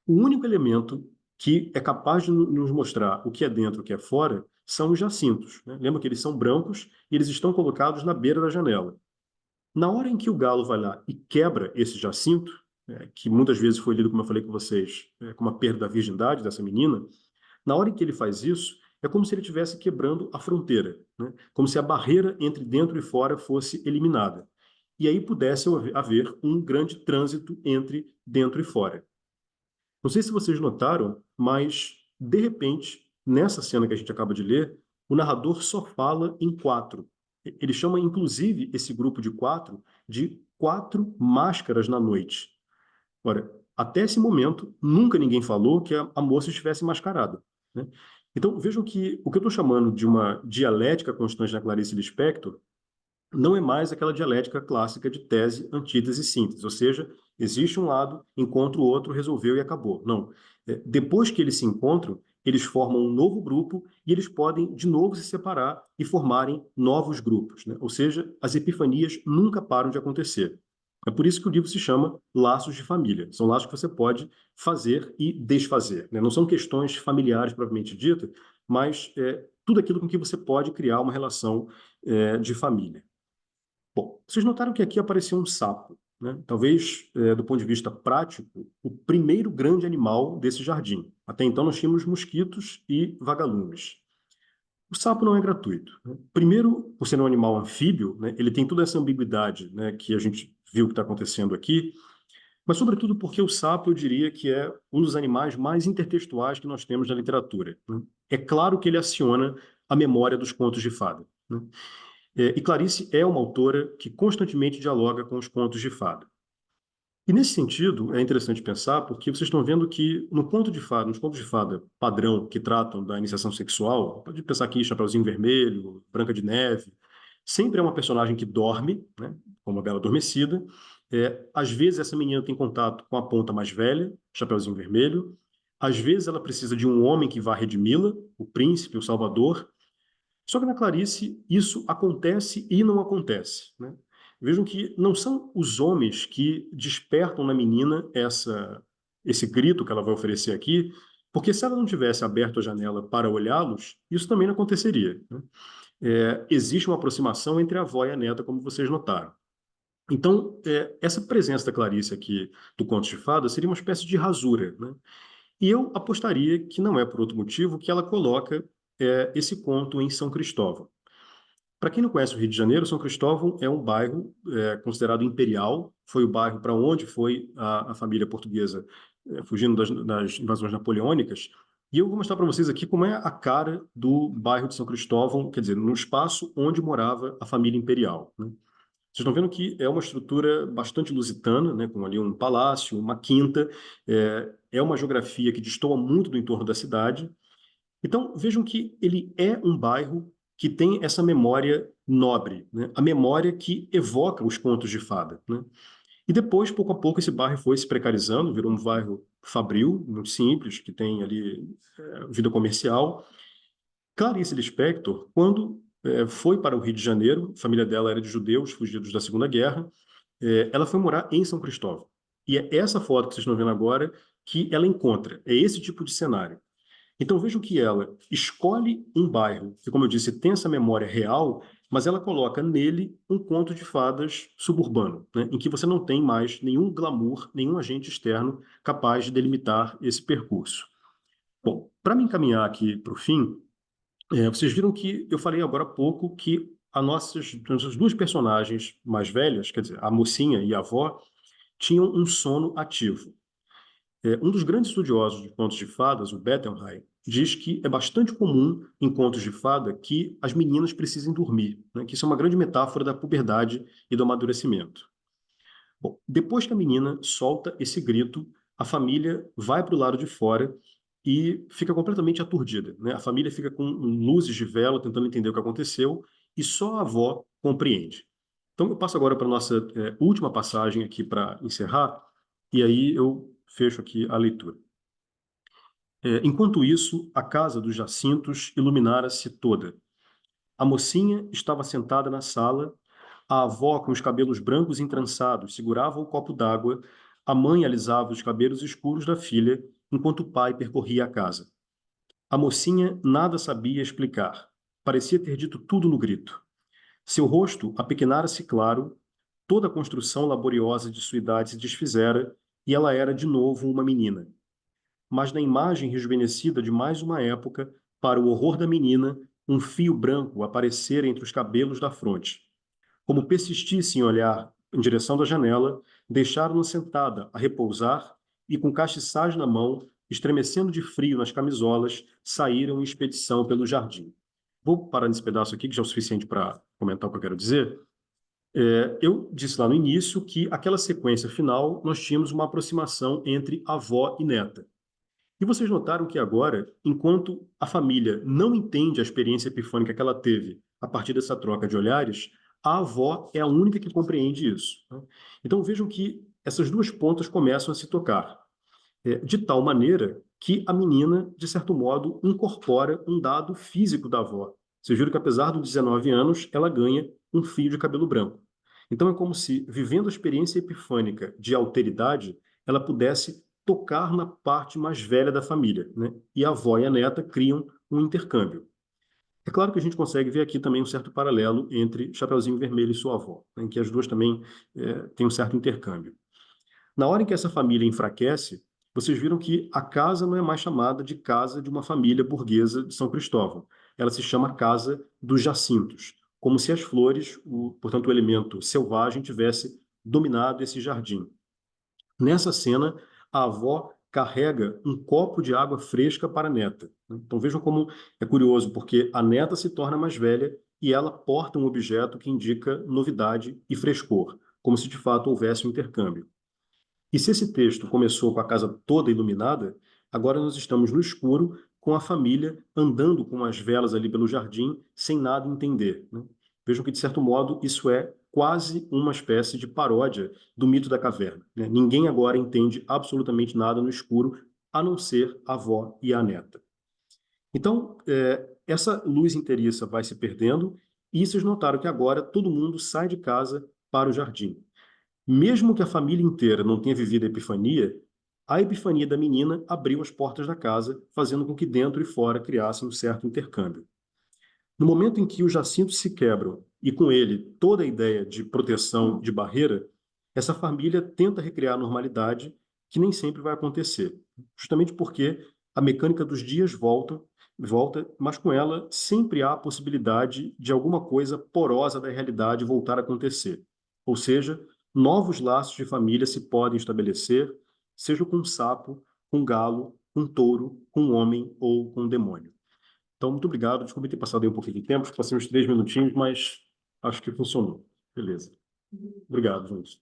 [SPEAKER 3] O único elemento que é capaz de nos mostrar o que é dentro e o que é fora são os jacintos, né? Lembra que eles são brancos e eles estão colocados na beira da janela. Na hora em que o galo vai lá e quebra esse jacinto, que muitas vezes foi lido, como eu falei com vocês, como a perda da virgindade dessa menina, na hora em que ele faz isso, é como se ele estivesse quebrando a fronteira, né? Como se a barreira entre dentro e fora fosse eliminada. E aí pudesse haver um grande trânsito entre dentro e fora. Não sei se vocês notaram, mas, de repente, nessa cena que a gente acaba de ler, o narrador só fala em 4. Ele chama, inclusive, esse grupo de 4 de 4 máscaras na noite. Ora, até esse momento, nunca ninguém falou que a moça estivesse mascarada, né? Então, vejam que o que eu estou chamando de uma dialética constante na Clarice Lispector não é mais aquela dialética clássica de tese, antítese e síntese, ou seja, existe um lado, encontra o outro, resolveu e acabou. Não. Depois que eles se encontram, eles formam um novo grupo e eles podem, de novo, se separar e formarem novos grupos, né? Ou seja, as epifanias nunca param de acontecer. É por isso que o livro se chama Laços de Família. São laços que você pode fazer e desfazer, né? Não são questões familiares, propriamente dita, mas tudo aquilo com que você pode criar uma relação de família. Bom, vocês notaram que aqui apareceu um sapo, né? Talvez, do ponto de vista prático, o primeiro grande animal desse jardim. Até então nós tínhamos mosquitos e vagalumes. O sapo não é gratuito, né? Primeiro, por ser um animal anfíbio, né, ele tem toda essa ambiguidade, né, que a gente viu que está acontecendo aqui, mas sobretudo porque o sapo, eu diria que é um dos animais mais intertextuais que nós temos na literatura, né? É claro que ele aciona a memória dos contos de fada, né? E Clarice é uma autora que constantemente dialoga com os contos de fada. E nesse sentido, é interessante pensar, porque vocês estão vendo que no conto de fada, nos contos de fada padrão que tratam da iniciação sexual, pode pensar aqui Chapeuzinho Vermelho, Branca de Neve, sempre é uma personagem que dorme, né, como a Bela Adormecida. Às vezes essa menina tem contato com a ponta mais velha, Chapeuzinho Vermelho. Às vezes ela precisa de um homem que vá redimi-la, o príncipe, o salvador. Só que na Clarice isso acontece e não acontece, né? Vejam que não são os homens que despertam na menina esse grito que ela vai oferecer aqui, porque se ela não tivesse aberto a janela para olhá-los, isso também não aconteceria, né? Existe uma aproximação entre a avó e a neta, como vocês notaram. Então, essa presença da Clarice aqui do Conto de Fada seria uma espécie de rasura, né? E eu apostaria que não é por outro motivo que ela coloca esse conto em São Cristóvão. Para quem não conhece o Rio de Janeiro, São Cristóvão é um bairro considerado imperial, foi o bairro para onde foi a família portuguesa fugindo das invasões napoleônicas. E eu vou mostrar para vocês aqui como é a cara do bairro de São Cristóvão, quer dizer, no espaço onde morava a família imperial, né? Vocês estão vendo que é uma estrutura bastante lusitana, né, com ali um palácio, uma quinta, é uma geografia que destoa muito do entorno da cidade. Então, vejam que ele é um bairro que tem essa memória nobre, né? A memória que evoca os contos de fada, né? E depois, pouco a pouco, esse bairro foi se precarizando, virou um bairro fabril, muito simples, que tem ali vida comercial. Clarice Lispector, quando foi para o Rio de Janeiro, a família dela era de judeus fugidos da Segunda Guerra, ela foi morar em São Cristóvão. E é essa foto que vocês estão vendo agora que ela encontra, é esse tipo de cenário. Então vejam que ela escolhe um bairro que, como eu disse, tem essa memória real, mas ela coloca nele um conto de fadas suburbano, né, em que você não tem mais nenhum glamour, nenhum agente externo capaz de delimitar esse percurso. Bom, para me encaminhar aqui para o fim, vocês viram que eu falei agora há pouco que as nossas duas personagens mais velhas, quer dizer, a mocinha e a avó, tinham um sono ativo. Um dos grandes estudiosos de contos de fadas, o Bettelheim, diz que é bastante comum em contos de fada que as meninas precisem dormir, né? Que isso é uma grande metáfora da puberdade e do amadurecimento. Bom, depois que a menina solta esse grito, a família vai para o lado de fora e fica completamente aturdida, né? A família fica com luzes de vela tentando entender o que aconteceu e só a avó compreende. Então eu passo agora para a nossa última passagem aqui para encerrar, e aí eu fecho aqui a leitura. Enquanto isso, a casa dos Jacintos iluminara-se toda. A mocinha estava sentada na sala, a avó, com os cabelos brancos entrançados, segurava o copo d'água, a mãe alisava os cabelos escuros da filha, enquanto o pai percorria a casa. A mocinha nada sabia explicar. Parecia ter dito tudo no grito. Seu rosto apequenara-se claro, toda a construção laboriosa de sua idade se desfizera, e ela era de novo uma menina. Mas na imagem rejuvenescida de mais uma época, para o horror da menina, um fio branco aparecera entre os cabelos da fronte. Como persistisse em olhar em direção da janela, deixaram-na sentada a repousar e, com castiçais na mão, estremecendo de frio nas camisolas, saíram em expedição pelo jardim. Vou parar nesse pedaço aqui, que já é o suficiente para comentar o que eu quero dizer. Eu disse lá no início que aquela sequência final nós tínhamos uma aproximação entre avó e neta. E vocês notaram que agora, enquanto a família não entende a experiência epifânica que ela teve a partir dessa troca de olhares, a avó é a única que compreende isso, né? Então vejam que essas duas pontas começam a se tocar, de tal maneira que a menina, de certo modo, incorpora um dado físico da avó. Vocês viram que apesar dos 19 anos, ela ganha um fio de cabelo branco. Então é como se, vivendo a experiência epifânica de alteridade, ela pudesse tocar na parte mais velha da família, né? E a avó e a neta criam um intercâmbio. É claro que a gente consegue ver aqui também um certo paralelo entre Chapeuzinho Vermelho e sua avó, né, em que as duas também têm um certo intercâmbio. Na hora em que essa família enfraquece, vocês viram que a casa não é mais chamada de casa de uma família burguesa de São Cristóvão. Ela se chama Casa dos Jacintos, como se as flores, portanto o elemento selvagem, tivesse dominado esse jardim. Nessa cena, a avó carrega um copo de água fresca para a neta. Então vejam como é curioso, porque a neta se torna mais velha e ela porta um objeto que indica novidade e frescor, como se de fato houvesse um intercâmbio. E se esse texto começou com a casa toda iluminada, agora nós estamos no escuro, com a família andando com as velas ali pelo jardim, sem nada entender, né? Vejam que, de certo modo, isso é quase uma espécie de paródia do mito da caverna, né? Ninguém agora entende absolutamente nada no escuro, a não ser a avó e a neta. Então, essa luz inteiriça vai se perdendo, e vocês notaram que agora todo mundo sai de casa para o jardim. Mesmo que a família inteira não tenha vivido a epifania da menina abriu as portas da casa, fazendo com que dentro e fora criassem um certo intercâmbio. No momento em que os jacintos se quebram e com ele toda a ideia de proteção, de barreira, essa família tenta recriar a normalidade, que nem sempre vai acontecer, justamente porque a mecânica dos dias volta, mas com ela sempre há a possibilidade de alguma coisa porosa da realidade voltar a acontecer. Ou seja, novos laços de família se podem estabelecer, seja com um sapo, com um galo, com um touro, com um homem ou com um demônio. Então, muito obrigado. Desculpe ter passado aí um pouquinho de tempo, passei uns 3 minutinhos, mas acho que funcionou. Beleza. Obrigado, gente.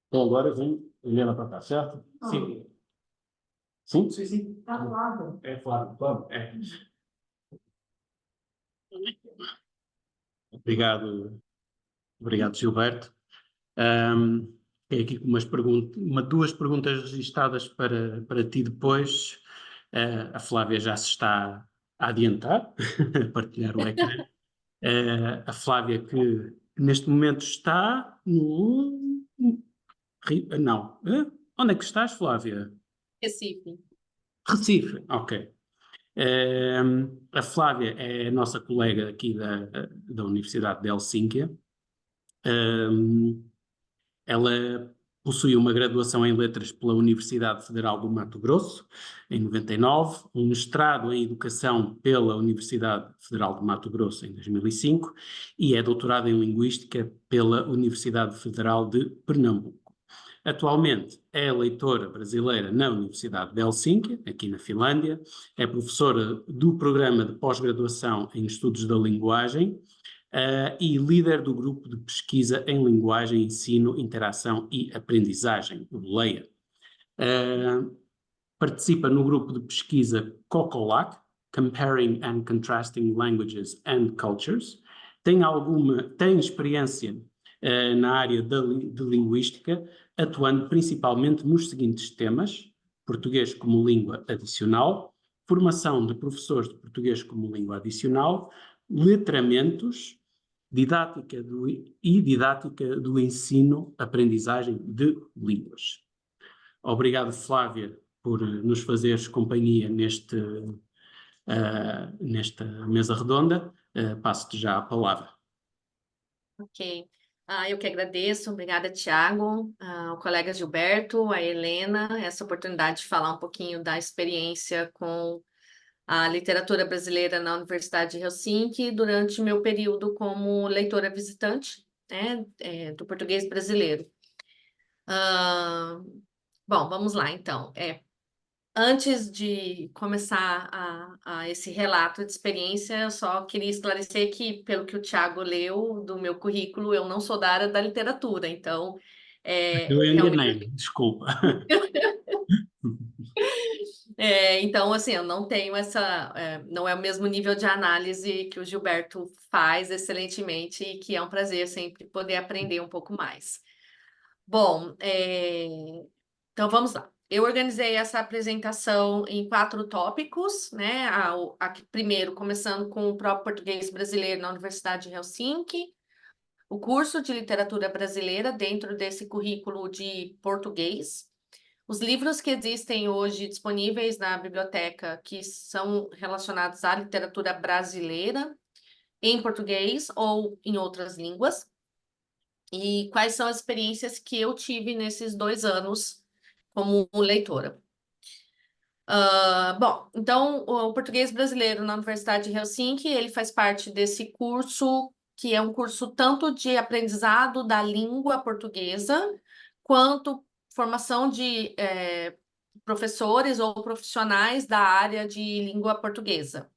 [SPEAKER 3] Então, agora vem Helena para cá, certo?
[SPEAKER 1] Sim.
[SPEAKER 3] Sim?
[SPEAKER 1] Sim, sim.
[SPEAKER 2] Tá do lado.
[SPEAKER 1] Flávio, claro. Obrigado, Gilberto. Tem aqui duas perguntas registadas para ti depois. A Flávia já se está a adiantar, a partilhar o ecrã. A Flávia que neste momento está no... Não. Onde é que estás, Flávia?
[SPEAKER 2] Recife.
[SPEAKER 1] Recife, ok. A Flávia é a nossa colega aqui da Universidade de Helsínquia. Ela possui uma graduação em Letras pela Universidade Federal do Mato Grosso, em 99, um mestrado em Educação pela Universidade Federal do Mato Grosso, em 2005, e é doutorada em Linguística pela Universidade Federal de Pernambuco. Atualmente é leitora brasileira na Universidade de Helsinki, aqui na Finlândia, é professora do programa de pós-graduação em Estudos da Linguagem e líder do grupo de pesquisa em Linguagem, Ensino, Interação e Aprendizagem, o LEIA. Participa no grupo de pesquisa COCOLAC, Comparing and Contrasting Languages and Cultures. Tem experiência na área de linguística, atuando principalmente nos seguintes temas: português como língua adicional, formação de professores de português como língua adicional, letramentos, didática do ensino, aprendizagem de línguas. Obrigado, Flávia, por nos fazeres companhia nesta mesa redonda. Passo-te já a palavra.
[SPEAKER 2] Ok. Eu que agradeço. Obrigada, Tiago, o colega Gilberto, a Helena, essa oportunidade de falar um pouquinho da experiência com a literatura brasileira na Universidade de Helsinki durante meu período como leitora visitante, né, do português brasileiro. Bom, vamos lá, então. Antes de começar esse relato de experiência, eu só queria esclarecer que, pelo que o Tiago leu do meu currículo, eu não sou da área da literatura, então...
[SPEAKER 1] Eu enganei, desculpa.
[SPEAKER 2] Então, assim, eu não tenho não é o mesmo nível de análise que o Gilberto faz excelentemente e que é um prazer sempre poder aprender um pouco mais. Bom, então vamos lá. Eu organizei essa apresentação em 4 tópicos, né? Primeiro, começando com o próprio português brasileiro na Universidade de Helsinki, o curso de literatura brasileira dentro desse currículo de português, os livros que existem hoje disponíveis na biblioteca que são relacionados à literatura brasileira em português ou em outras línguas, e quais são as experiências que eu tive nesses 2 anos como leitora. Bom, então, o português brasileiro na Universidade de Helsinki, ele faz parte desse curso, que é um curso tanto de aprendizado da língua portuguesa, quanto formação de professores ou profissionais da área de língua portuguesa.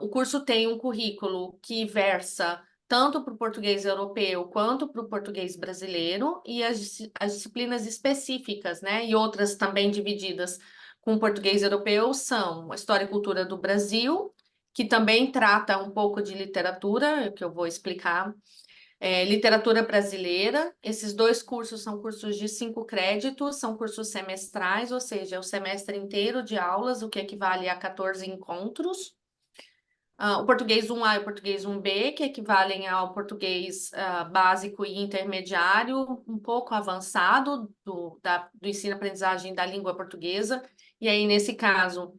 [SPEAKER 2] O curso tem um currículo que versa tanto para o português europeu quanto para o português brasileiro, e as disciplinas específicas, né, e outras também divididas com o português europeu são a História e Cultura do Brasil, que também trata um pouco de literatura, que eu vou explicar, literatura brasileira. Esses 2 cursos são cursos de 5 créditos, são cursos semestrais, ou seja, é o semestre inteiro de aulas, o que equivale a 14 encontros. O português 1A e o português 1B, que equivalem ao português básico e intermediário, um pouco avançado do ensino-aprendizagem da língua portuguesa. E aí, nesse caso,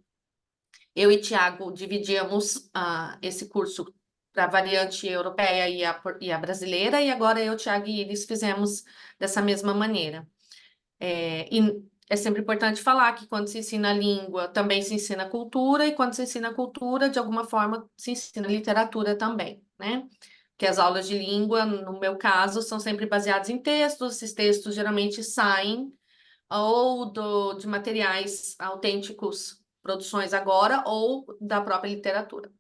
[SPEAKER 2] eu e Tiago dividíamos esse curso para a variante europeia e a brasileira, e agora eu, Tiago e Iris fizemos dessa mesma maneira. E é sempre importante falar que quando se ensina a língua, também se ensina a cultura, e quando se ensina a cultura, de alguma forma, se ensina a literatura também, né? Que as aulas de língua, no meu caso, são sempre baseadas em textos, esses textos geralmente saem ou de materiais autênticos, produções agora, ou da própria literatura.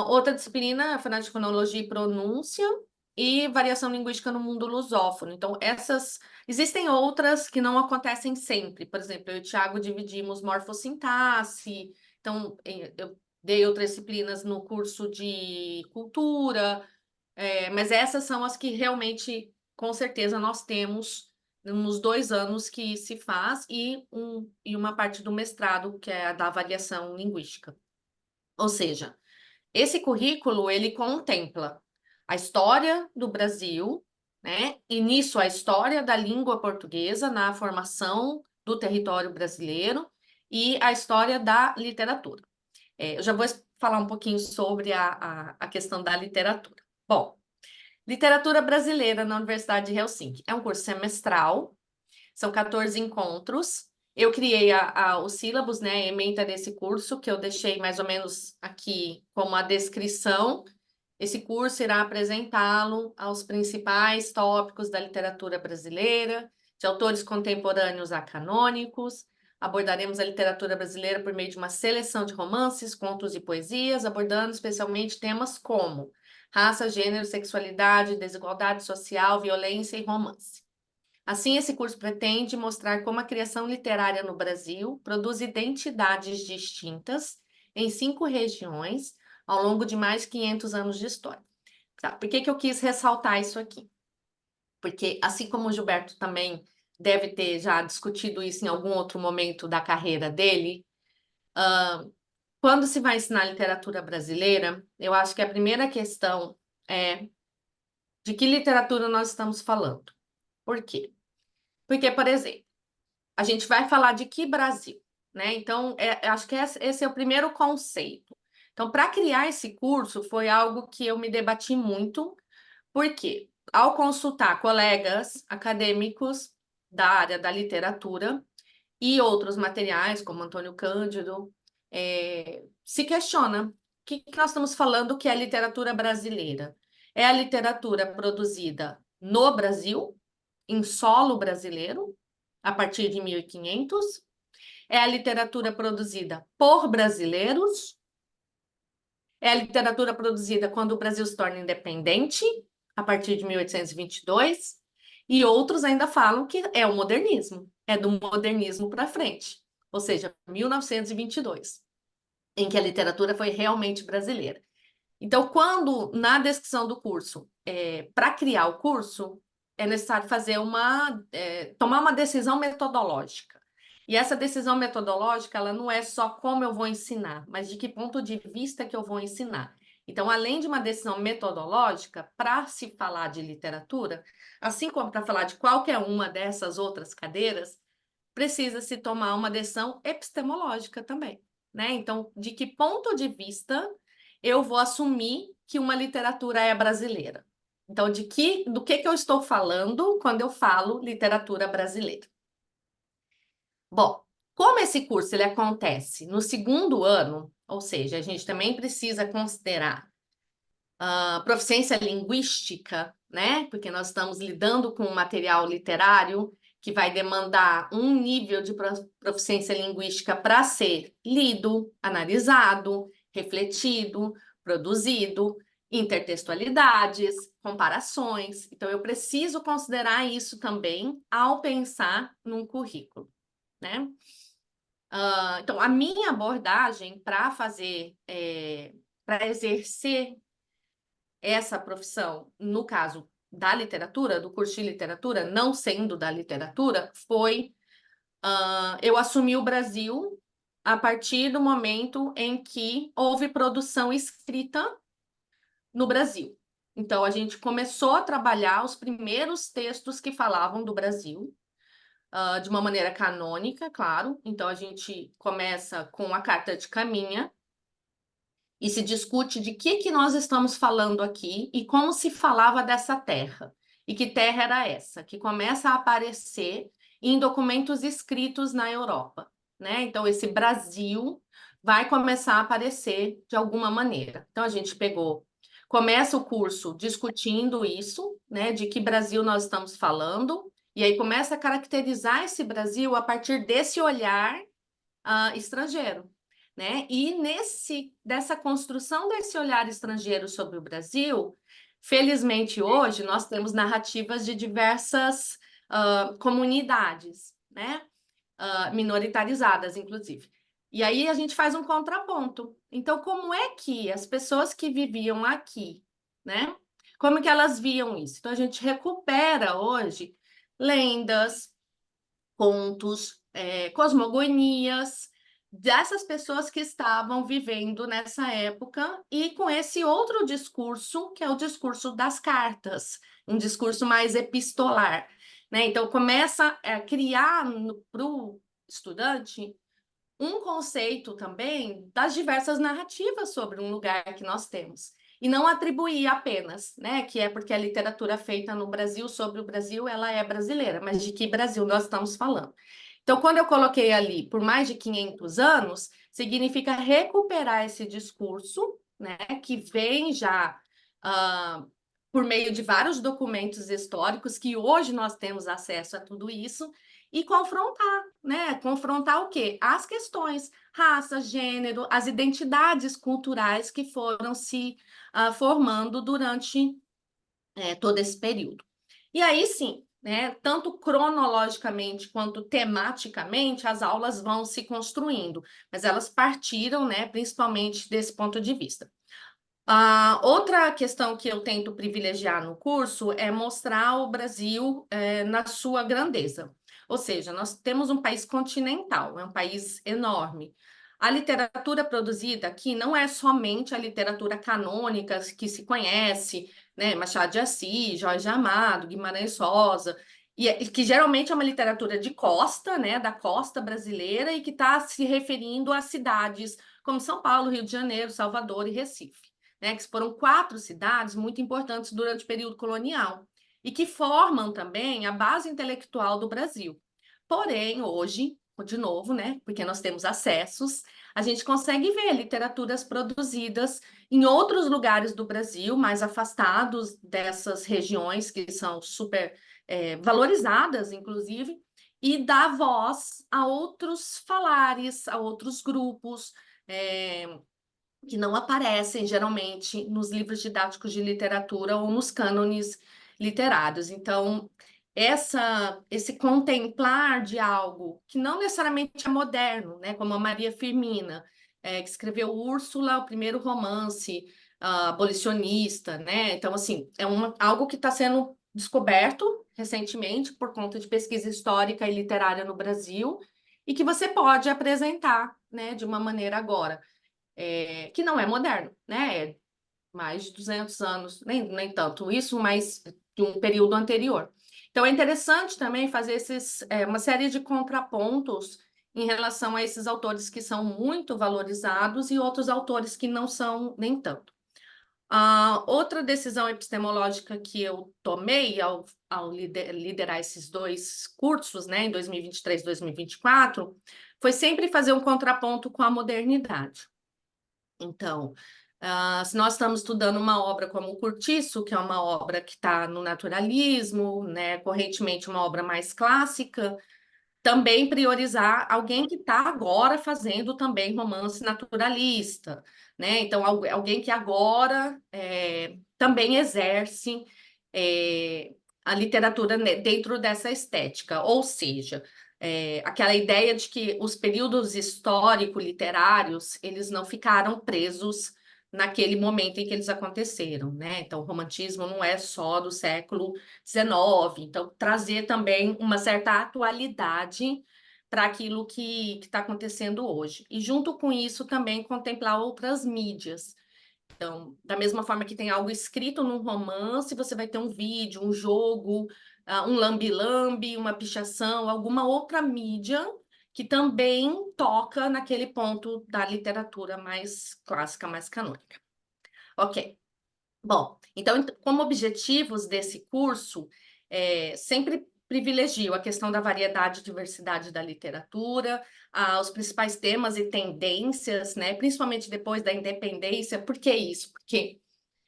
[SPEAKER 2] Outra disciplina é a fonologia e pronúncia, e variação linguística no mundo lusófono. Então, existem outras que não acontecem sempre. Por exemplo, eu e o Tiago dividimos morfossintaxe, então eu dei outras disciplinas no curso de cultura, mas essas são as que realmente, com certeza, nós temos nos 2 anos que se faz, e uma parte do mestrado, que é a da avaliação linguística. Ou seja, esse currículo, ele contempla a história do Brasil, né? E nisso a história da língua portuguesa na formação do território brasileiro e a história da literatura. Eu já vou falar um pouquinho sobre a questão da literatura. Bom, literatura brasileira na Universidade de Helsinki. É um curso semestral, são 14 encontros. Eu criei o sílabus, né, a ementa desse curso, que eu deixei mais ou menos aqui como a descrição, Esse curso irá apresentá-lo aos principais tópicos da literatura brasileira, de autores contemporâneos a canônicos. Abordaremos a literatura brasileira por meio de uma seleção de romances, contos e poesias, abordando especialmente temas como raça, gênero, sexualidade, desigualdade social, violência e romance. Assim, esse curso pretende mostrar como a criação literária no Brasil produz identidades distintas em 5 regiões ao longo de mais de 500 anos de história. Tá, por que eu quis ressaltar isso aqui? Porque, assim como o Gilberto também deve ter já discutido isso em algum outro momento da carreira dele, quando se vai ensinar literatura brasileira, eu acho que a primeira questão é de que literatura nós estamos falando. Por quê? Porque, por exemplo, a gente vai falar de que Brasil, né? Então, acho que esse é o primeiro conceito. Então, para criar esse curso, foi algo que eu me debati muito, porque ao consultar colegas acadêmicos da área da literatura e outros materiais, como Antônio Cândido, se questiona o que nós estamos falando que é a literatura brasileira. É a literatura produzida no Brasil, em solo brasileiro, a partir de 1500. É a literatura produzida por brasileiros. É a literatura produzida quando o Brasil se torna independente, a partir de 1822. E outros ainda falam que é o modernismo, é do modernismo para frente, ou seja, 1922, em que a literatura foi realmente brasileira. Então, quando na descrição do curso, para criar o curso, é necessário tomar uma decisão metodológica. E essa decisão metodológica, ela não é só como eu vou ensinar, mas de que ponto de vista que eu vou ensinar. Então, além de uma decisão metodológica, para se falar de literatura, assim como para falar de qualquer uma dessas outras cadeiras, precisa-se tomar uma decisão epistemológica também, né? Então, de que ponto de vista eu vou assumir que uma literatura é brasileira? Então, do que eu estou falando quando eu falo literatura brasileira? Bom, como esse curso ele acontece no segundo ano, ou seja, a gente também precisa considerar a proficiência linguística, né? Porque nós estamos lidando com um material literário que vai demandar um nível de proficiência linguística para ser lido, analisado, refletido, produzido, intertextualidades, comparações. Então, eu preciso considerar isso também ao pensar num currículo, né? Então, a minha abordagem para para exercer essa profissão, no caso da literatura, do curso de literatura, não sendo da literatura, foi eu assumi o Brasil a partir do momento em que houve produção escrita no Brasil. Então, a gente começou a trabalhar os primeiros textos que falavam do Brasil, de uma maneira canônica, claro. Então, a gente começa com a Carta de Caminha, e se discute de que nós estamos falando aqui e como se falava dessa terra. E que terra era essa? Que começa a aparecer em documentos escritos na Europa, né? Então, esse Brasil vai começar a aparecer de alguma maneira. Então, a gente começa o curso discutindo isso, né? De que Brasil nós estamos falando, e aí começa a caracterizar esse Brasil a partir desse olhar estrangeiro, né? E dessa construção desse olhar estrangeiro sobre o Brasil, felizmente hoje nós temos narrativas de diversas comunidades, né? Minoritarizadas, inclusive. E aí a gente faz um contraponto. Então, como é que as pessoas que viviam aqui, né? Como que elas viam isso? Então, a gente recupera hoje lendas, contos, cosmogonias, dessas pessoas que estavam vivendo nessa época e com esse outro discurso, que é o discurso das cartas, um discurso mais epistolar, né? Então, começa a criar para o estudante um conceito também das diversas narrativas sobre um lugar que nós temos. E não atribuir apenas, né? Que é porque a literatura feita no Brasil sobre o Brasil, ela é brasileira, mas de que Brasil nós estamos falando? Então, quando eu coloquei ali por mais de 500 anos, significa recuperar esse discurso, né? Que vem já por meio de vários documentos históricos, que hoje nós temos acesso a tudo isso, e confrontar, né? Confrontar o quê? As questões, raça, gênero, as identidades culturais que foram se formando durante todo esse período. E aí sim, né, tanto cronologicamente quanto tematicamente, as aulas vão se construindo, mas elas partiram, né, principalmente desse ponto de vista. Outra questão que eu tento privilegiar no curso é mostrar o Brasil na sua grandeza. Ou seja, nós temos um país continental, é um país enorme. A literatura produzida aqui não é somente a literatura canônica que se conhece, né? Machado de Assis, Jorge Amado, Guimarães Rosa, e que geralmente é uma literatura de costa, né? Da costa brasileira, e que está se referindo a cidades como São Paulo, Rio de Janeiro, Salvador e Recife. Né, que foram 4 cidades muito importantes durante o período colonial e que formam também a base intelectual do Brasil. Porém, hoje, de novo, né, porque nós temos acessos, a gente consegue ver literaturas produzidas em outros lugares do Brasil, mais afastados dessas regiões que são super valorizadas, inclusive, e dá voz a outros falares, a outros grupos, que não aparecem geralmente nos livros didáticos de literatura ou nos cânones literários. Então, esse contemplar de algo que não necessariamente é moderno, né, como a Maria Firmina, que escreveu Úrsula, o primeiro romance abolicionista, né? Então, assim, algo que está sendo descoberto recentemente por conta de pesquisa histórica e literária no Brasil e que você pode apresentar, né, de uma maneira agora que não é moderno, né? É mais de 200 anos, nem tanto isso, mas de um período anterior. Então, é interessante também fazer uma série de contrapontos em relação a esses autores que são muito valorizados e outros autores que não são nem tanto. Outra decisão epistemológica que eu tomei ao liderar esses 2 cursos, né, em 2023 e 2024, foi sempre fazer um contraponto com a modernidade. Então, se nós estamos estudando uma obra como o Curtiço, que é uma obra que está no naturalismo, né, correntemente uma obra mais clássica, também priorizar alguém que está agora fazendo também romance naturalista, né? Então, alguém que agora também exerce a literatura dentro dessa estética, ou seja, aquela ideia de que os períodos histórico-literários eles não ficaram presos naquele momento em que eles aconteceram, né? Então, o romantismo não é só do século XIX, então trazer também uma certa atualidade para aquilo que está acontecendo hoje. E junto com isso também contemplar outras mídias. Então, da mesma forma que tem algo escrito num romance, você vai ter um vídeo, um jogo, um lambe-lambe, uma pichação, alguma outra mídia que também toca naquele ponto da literatura mais clássica, mais canônica. Ok. Bom, então, como objetivos desse curso, sempre privilegio a questão da variedade e diversidade da literatura, os principais temas e tendências, né, principalmente depois da independência. Por que isso? Porque,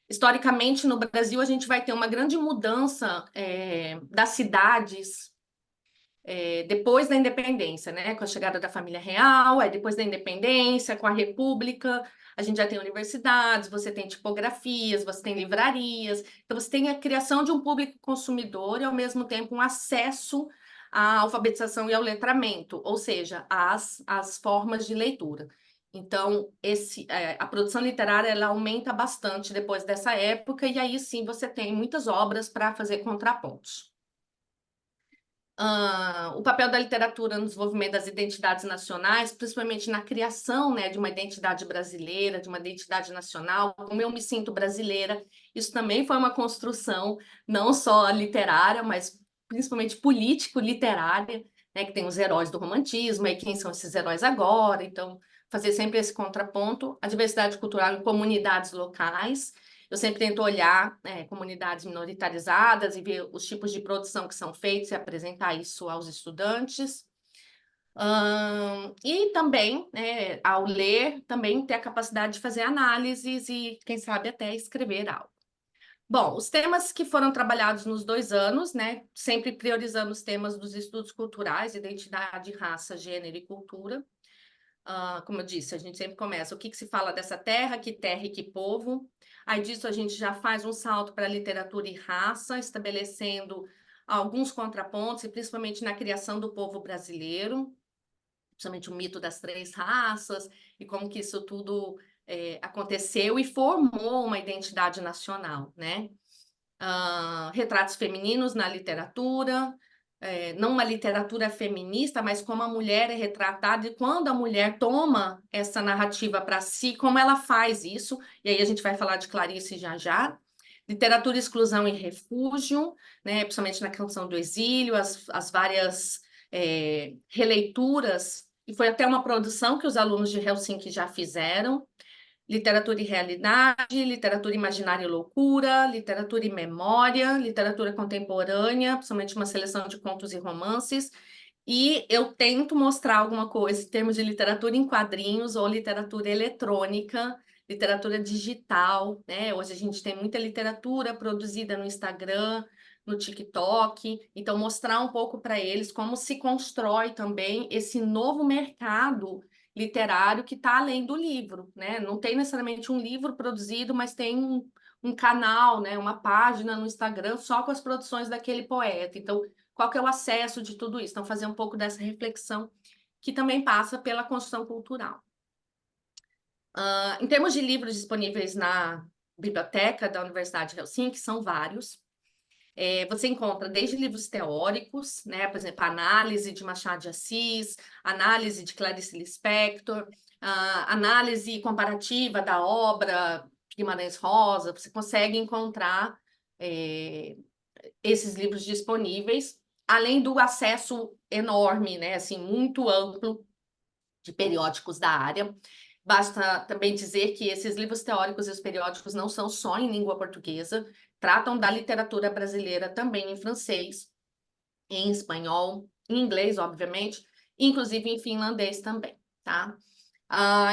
[SPEAKER 2] historicamente, no Brasil, a gente vai ter uma grande mudança das cidades depois da independência, né? Com a chegada da família real, depois da independência, com a República, a gente já tem universidades, você tem tipografias, você tem livrarias, então você tem a criação de um público consumidor e, ao mesmo tempo, um acesso à alfabetização e ao letramento, ou seja, às formas de leitura. Então, a produção literária ela aumenta bastante depois dessa época, e aí sim você tem muitas obras para fazer contrapontos. O papel da literatura no desenvolvimento das identidades nacionais, principalmente na criação, né, de uma identidade brasileira, de uma identidade nacional, como eu me sinto brasileira, isso também foi uma construção não só literária, mas principalmente político-literária, né, que tem os heróis do romantismo, e quem são esses heróis agora, então fazer sempre esse contraponto, a diversidade cultural em comunidades locais. Eu sempre tento olhar comunidades minoritarizadas e ver os tipos de produção que são feitos e apresentar isso aos estudantes. E também, ao ler, também ter a capacidade de fazer análises e, quem sabe, até escrever algo. Bom, os temas que foram trabalhados nos 2 anos, né, sempre priorizando os temas dos estudos culturais, identidade, raça, gênero e cultura. Como eu disse, a gente sempre começa, o que se fala dessa terra e que povo. Aí disso a gente já faz um salto para literatura e raça, estabelecendo alguns contrapontos, e principalmente na criação do povo brasileiro, principalmente o mito das 3 raças, e como que isso tudo aconteceu e formou uma identidade nacional, né? Retratos femininos na literatura, não uma literatura feminista, mas como a mulher é retratada e quando a mulher toma essa narrativa para si, como ela faz isso, e aí a gente vai falar de Clarice já já. Literatura, exclusão e refúgio, né, principalmente na Canção do Exílio, as várias releituras, e foi até uma produção que os alunos de Helsinki já fizeram. Literatura e realidade, literatura imaginária e loucura, literatura e memória, literatura contemporânea, principalmente uma seleção de contos e romances. E eu tento mostrar alguma coisa em termos de literatura em quadrinhos ou literatura eletrônica, literatura digital, né? Hoje a gente tem muita literatura produzida no Instagram, no TikTok. Então, mostrar um pouco para eles como se constrói também esse novo mercado literário que está além do livro, né? Não tem necessariamente um livro produzido, mas tem um canal, né? Uma página no Instagram só com as produções daquele poeta. Então, qual que é o acesso de tudo isso? Então, fazer um pouco dessa reflexão que também passa pela construção cultural. Em termos de livros disponíveis na biblioteca da Universidade de Helsinki, são vários. Você encontra desde livros teóricos, né, por exemplo, análise de Machado de Assis, análise de Clarice Lispector, análise comparativa da obra Guimarães Rosa, você consegue encontrar esses livros disponíveis, além do acesso enorme, né, assim, muito amplo de periódicos da área. Basta também dizer que esses livros teóricos e os periódicos não são só em língua portuguesa, tratam da literatura brasileira também em francês, em espanhol, em inglês, obviamente, inclusive em finlandês também, tá?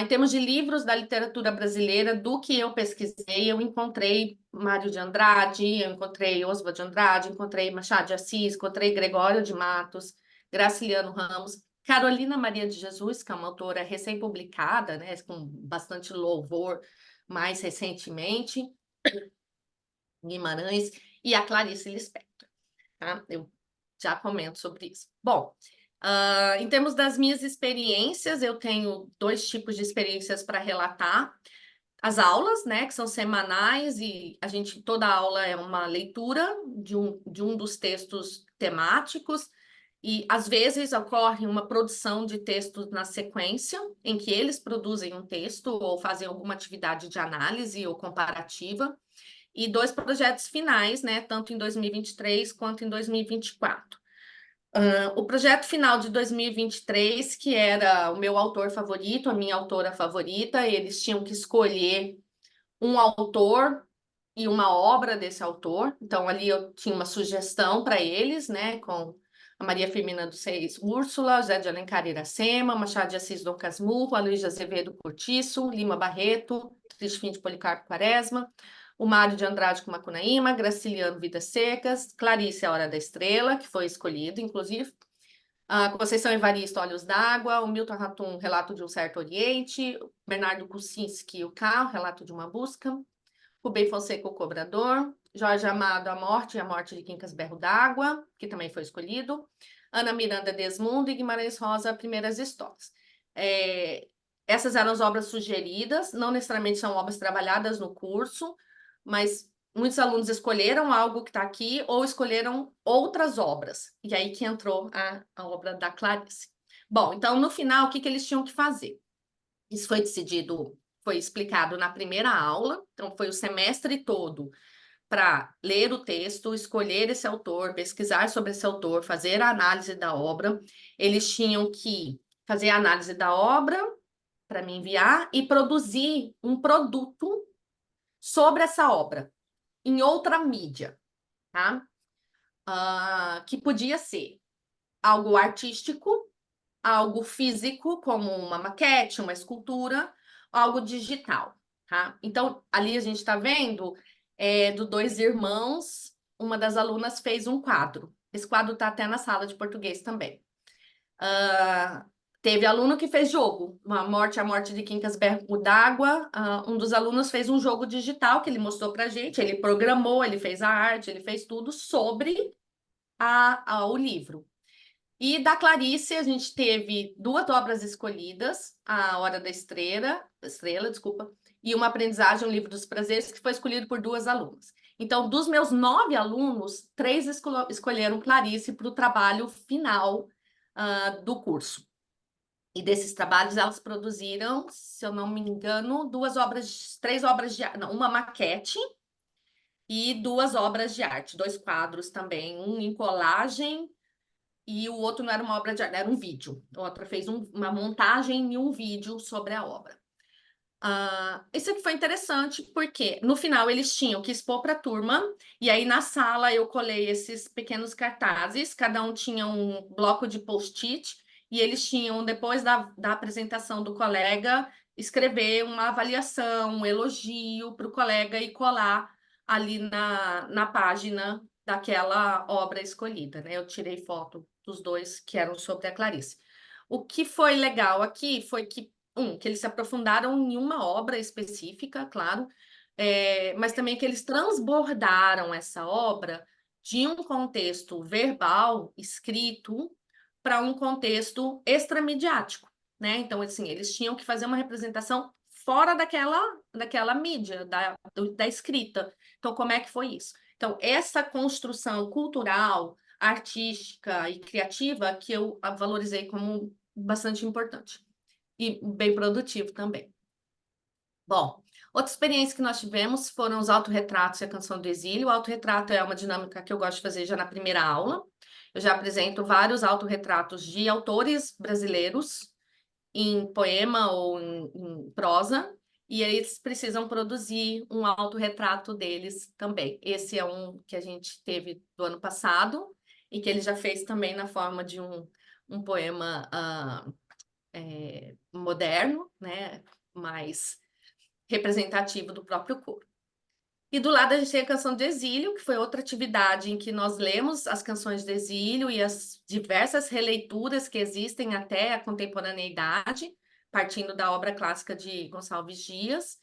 [SPEAKER 2] Em termos de livros da literatura brasileira, do que eu pesquisei, eu encontrei Mário de Andrade, eu encontrei Oswald de Andrade, encontrei Machado de Assis, encontrei Gregório de Matos, Graciliano Ramos, Carolina Maria de Jesus, que é uma autora recém-publicada, né, com bastante louvor mais recentemente, Guimarães, e a Clarice Lispector, tá? Eu já comento sobre isso. Bom, em termos das minhas experiências, eu tenho 2 tipos de experiências para relatar. As aulas, né, que são semanais, e toda aula é uma leitura de um dos textos temáticos, e às vezes ocorre uma produção de textos na sequência, em que eles produzem um texto ou fazem alguma atividade de análise ou comparativa, e 2 projetos finais, né, tanto em 2023 quanto em 2024. O projeto final de 2023, que era o meu autor favorito, a minha autora favorita, eles tinham que escolher um autor e uma obra desse autor. Então, ali eu tinha uma sugestão para eles, né, com a Maria Firmina dos Reis Úrsula, José de Alencar Iracema, Machado de Assis Dom Casmurro, Aloysio Azevedo Cortiço, Lima Barreto, Triste Fim de Policarpo Quaresma, o Mário de Andrade com Macunaíma, Graciliano Vidas Secas, Clarice A Hora da Estrela, que foi escolhido, inclusive, Conceição Evaristo, Olhos d'Água, o Milton Ratum, Relato de um Certo Oriente, Bernardo Kucinski, O Carro, Relato de uma Busca, Rubem Fonseca, O Cobrador, Jorge Amado, A Morte e a Morte de Quincas Berro d'Água, que também foi escolhido, Ana Miranda Desmundo e Guimarães Rosa, Primeiras Histórias. Essas eram as obras sugeridas, não necessariamente são obras trabalhadas no curso, mas muitos alunos escolheram algo que está aqui ou escolheram outras obras. E aí que entrou a obra da Clarice. Bom, então, no final, o que eles tinham que fazer? Isso foi decidido, foi explicado na primeira aula, então foi o semestre todo para ler o texto, escolher esse autor, pesquisar sobre esse autor, fazer a análise da obra. Eles tinham que fazer a análise da obra para me enviar e produzir um produto sobre essa obra em outra mídia, tá? Que podia ser algo artístico, algo físico, como uma maquete, uma escultura, algo digital, tá? Então, ali a gente está vendo do Dois Irmãos, uma das alunas fez um quadro. Esse quadro está até na sala de português também. Teve aluno que fez jogo, a Morte de Quincas Bergo d'Água. Um dos alunos fez um jogo digital que ele mostrou para a gente, ele programou, ele fez a arte, ele fez tudo sobre o livro. E da Clarice, a gente teve 2 obras escolhidas, A Hora da Estrela, desculpa, e Uma Aprendizagem, um Livro dos Prazeres, que foi escolhido por 2 alunas. Então, dos meus 9 alunos, 3 escolheram Clarice para o trabalho final do curso. E desses trabalhos, elas produziram, se eu não me engano, 3 obras de arte, não, uma maquete e 2 obras de arte, 2 quadros também, um em colagem e o outro não era uma obra de arte, era um vídeo. A outra fez uma montagem e um vídeo sobre a obra. Isso aqui foi interessante porque no final eles tinham que expor para a turma, e aí na sala eu colei esses pequenos cartazes, cada um tinha um bloco de post-it, e eles tinham, depois da apresentação do colega, escrever uma avaliação, um elogio para o colega e colar ali na página daquela obra escolhida, né? Eu tirei foto dos 2 que eram sobre a Clarice. O que foi legal aqui foi que que eles se aprofundaram em uma obra específica, claro, mas também que eles transbordaram essa obra de um contexto verbal, escrito, para um contexto extramediático, né? Então, assim, eles tinham que fazer uma representação fora daquela mídia, da escrita. Então, como é que foi isso? Então, essa construção cultural, artística e criativa que eu valorizei como bastante importante e bem produtivo também. Bom, outra experiência que nós tivemos foram os autorretratos e a canção do exílio. O autorretrato é uma dinâmica que eu gosto de fazer já na primeira aula. Eu já apresento vários autorretratos de autores brasileiros em poema ou em prosa, e eles precisam produzir um autorretrato deles também. Esse é um que a gente teve do ano passado e que ele já fez também na forma de um poema moderno, né, mais representativo do próprio corpo. E do lado a gente tem a canção de exílio, que foi outra atividade em que nós lemos as canções de exílio e as diversas releituras que existem até a contemporaneidade, partindo da obra clássica de Gonçalves Dias.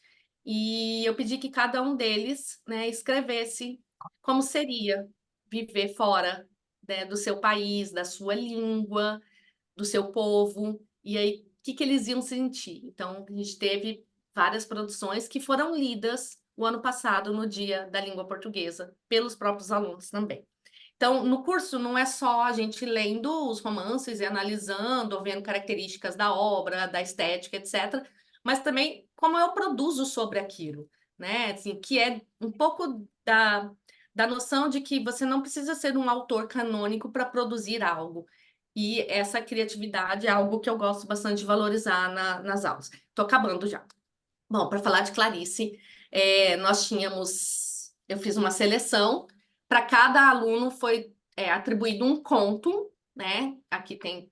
[SPEAKER 2] E eu pedi que cada um deles, né, escrevesse como seria viver fora, né, do seu país, da sua língua, do seu povo, e aí o que eles iam sentir. Então, a gente teve várias produções que foram lidas o ano passado, no Dia da Língua Portuguesa, pelos próprios alunos também. Então, no curso, não é só a gente lendo os romances e analisando, ou vendo características da obra, da estética, etc., mas também como eu produzo sobre aquilo, né? Assim, que é um pouco da noção de que você não precisa ser um autor canônico para produzir algo. E essa criatividade é algo que eu gosto bastante de valorizar nas aulas. Estou acabando já. Bom, para falar de Clarice, eu fiz uma seleção, para cada aluno foi atribuído um conto, né? Aqui tem,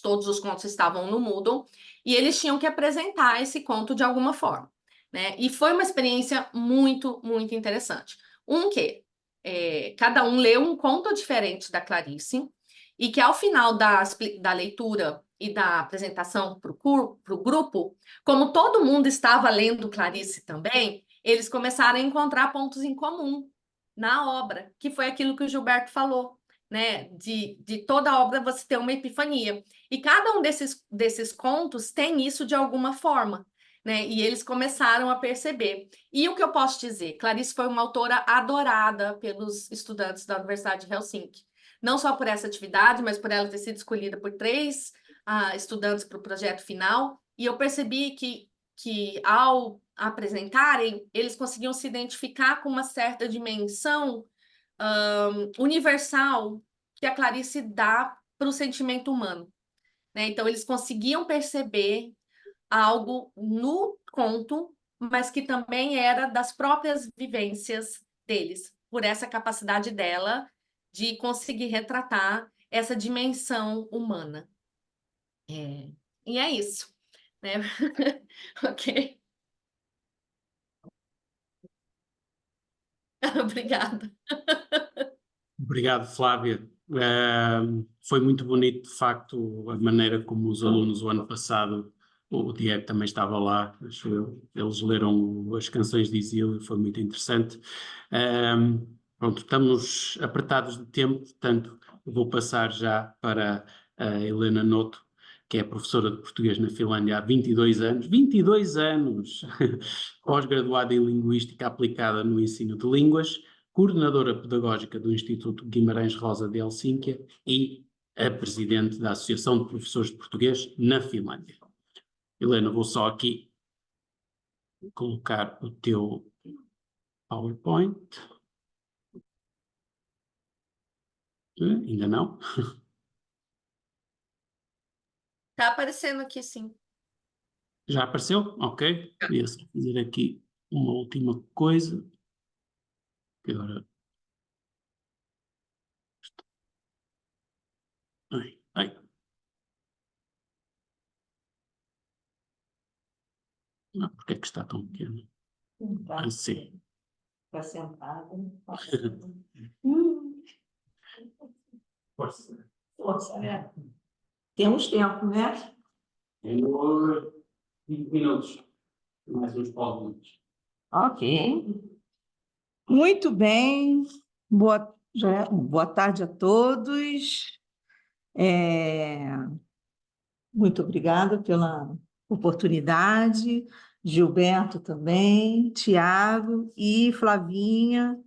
[SPEAKER 2] todos os contos estavam no Moodle, e eles tinham que apresentar esse conto de alguma forma, né? E foi uma experiência muito, muito interessante. Cada um leu um conto diferente da Clarice, e que ao final da leitura e da apresentação para o grupo, como todo mundo estava lendo Clarice também, eles começaram a encontrar pontos em comum na obra, que foi aquilo que o Gilberto falou, né? De toda a obra você ter uma epifania. E cada um desses contos tem isso de alguma forma, né? E eles começaram a perceber. E o que eu posso dizer? Clarice foi uma autora adorada pelos estudantes da Universidade de Helsinki. Não só por essa atividade, mas por ela ter sido escolhida por 3 estudantes para o projeto final. E eu percebi que ao apresentarem, eles conseguiam se identificar com uma certa dimensão universal que a Clarice dá para o sentimento humano, né? Então, eles conseguiam perceber algo no conto, mas que também era das próprias vivências deles, por essa capacidade dela de conseguir retratar essa dimensão humana. E é isso, né? Ok. Obrigada.
[SPEAKER 1] Obrigado, Flávia. Foi muito bonito, de facto, a maneira como os alunos, o ano passado, o Diego também estava lá, acho eu, eles leram as canções de exílio, foi muito interessante. Pronto, estamos apertados de tempo, portanto, vou passar já para a Helena Noto, que é professora de português na Finlândia há 22 anos, 22 anos, pós-graduada em Linguística Aplicada no Ensino de Línguas, coordenadora pedagógica do Instituto Guimarães Rosa de Helsínquia e a presidente da Associação de Professores de Português na Finlândia. Helena, vou só aqui colocar o teu PowerPoint. Ainda não?
[SPEAKER 2] Tá aparecendo aqui, sim.
[SPEAKER 1] Já apareceu? Ok. Queria só fazer aqui uma última coisa. Agora. Ai, ai. Não, porque é que está tão pequeno? Assim.
[SPEAKER 4] Está sentada.
[SPEAKER 1] Força.
[SPEAKER 4] Força, né? Temos tempo, né?
[SPEAKER 1] Tenho 20 minutos. Mais uns poucos minutos.
[SPEAKER 4] Ok. Muito bem. Boa tarde a todos. Muito obrigada pela oportunidade. Gilberto também, Tiago e Flavinha.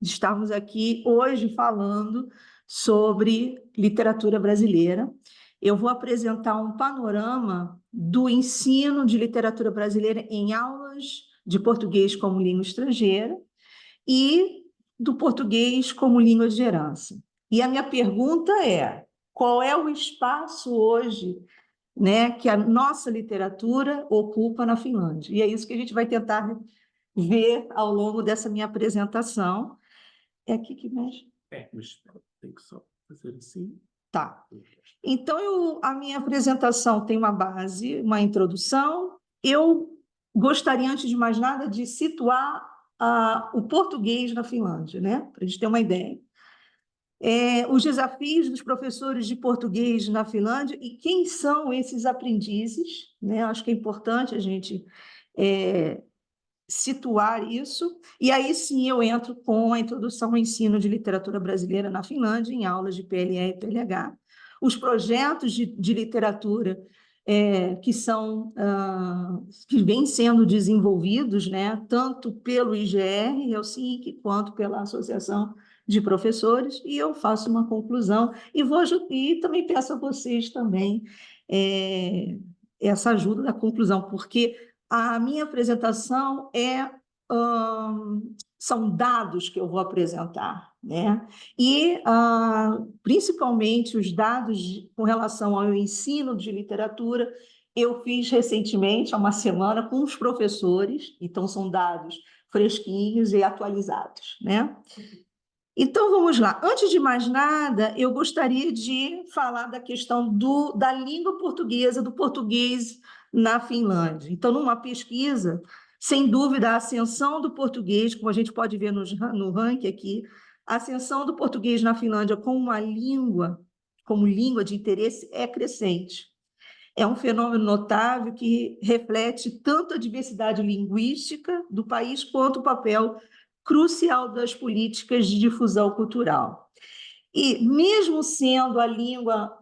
[SPEAKER 4] Estamos aqui hoje falando sobre literatura brasileira. Eu vou apresentar um panorama do ensino de literatura brasileira em aulas de português como língua estrangeira e do português como língua de herança. E a minha pergunta é: qual é o espaço hoje, né, que a nossa literatura ocupa na Finlândia? E é isso que a gente vai tentar ver ao longo dessa minha apresentação. É aqui que mexe?
[SPEAKER 1] Mas tem que só fazer assim.
[SPEAKER 4] Tá. Então, a minha apresentação tem uma base, uma introdução. Eu gostaria, antes de mais nada, de situar o português na Finlândia, né? Para a gente ter uma ideia. Os desafios dos professores de português na Finlândia e quem são esses aprendizes, né? Acho que é importante a gente situar isso, e aí sim eu entro com a introdução ao ensino de literatura brasileira na Finlândia, em aulas de PLE e PLH, os projetos de literatura que vêm sendo desenvolvidos, né, tanto pelo IGR, Helsinki, quanto pela Associação de Professores, e eu faço uma conclusão, e também peço a vocês também essa ajuda da conclusão, porque a minha apresentação são dados que eu vou apresentar, né? E, principalmente, os dados com relação ao ensino de literatura, eu fiz recentemente, há uma semana, com os professores, então são dados fresquinhos e atualizados, né? Então, vamos lá. Antes de mais nada, eu gostaria de falar da questão da língua portuguesa, do português na Finlândia. Então, numa pesquisa, sem dúvida, a ascensão do português, como a gente pode ver no ranking aqui, a ascensão do português na Finlândia como língua de interesse é crescente. É um fenômeno notável que reflete tanto a diversidade linguística do país quanto o papel crucial das políticas de difusão cultural. E, mesmo sendo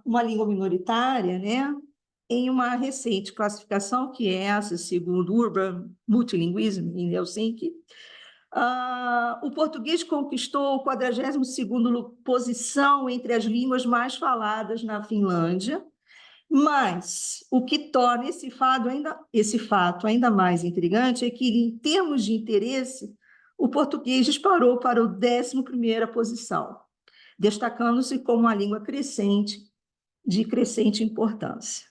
[SPEAKER 4] uma língua minoritária, né, em uma recente classificação, que é essa, segundo Urban Multilinguism, em Helsinki, o português conquistou a 42ª posição entre as línguas mais faladas na Finlândia, mas o que torna esse fato ainda mais intrigante é que, em termos de interesse, o português disparou para a 11ª posição, destacando-se como uma língua de crescente importância.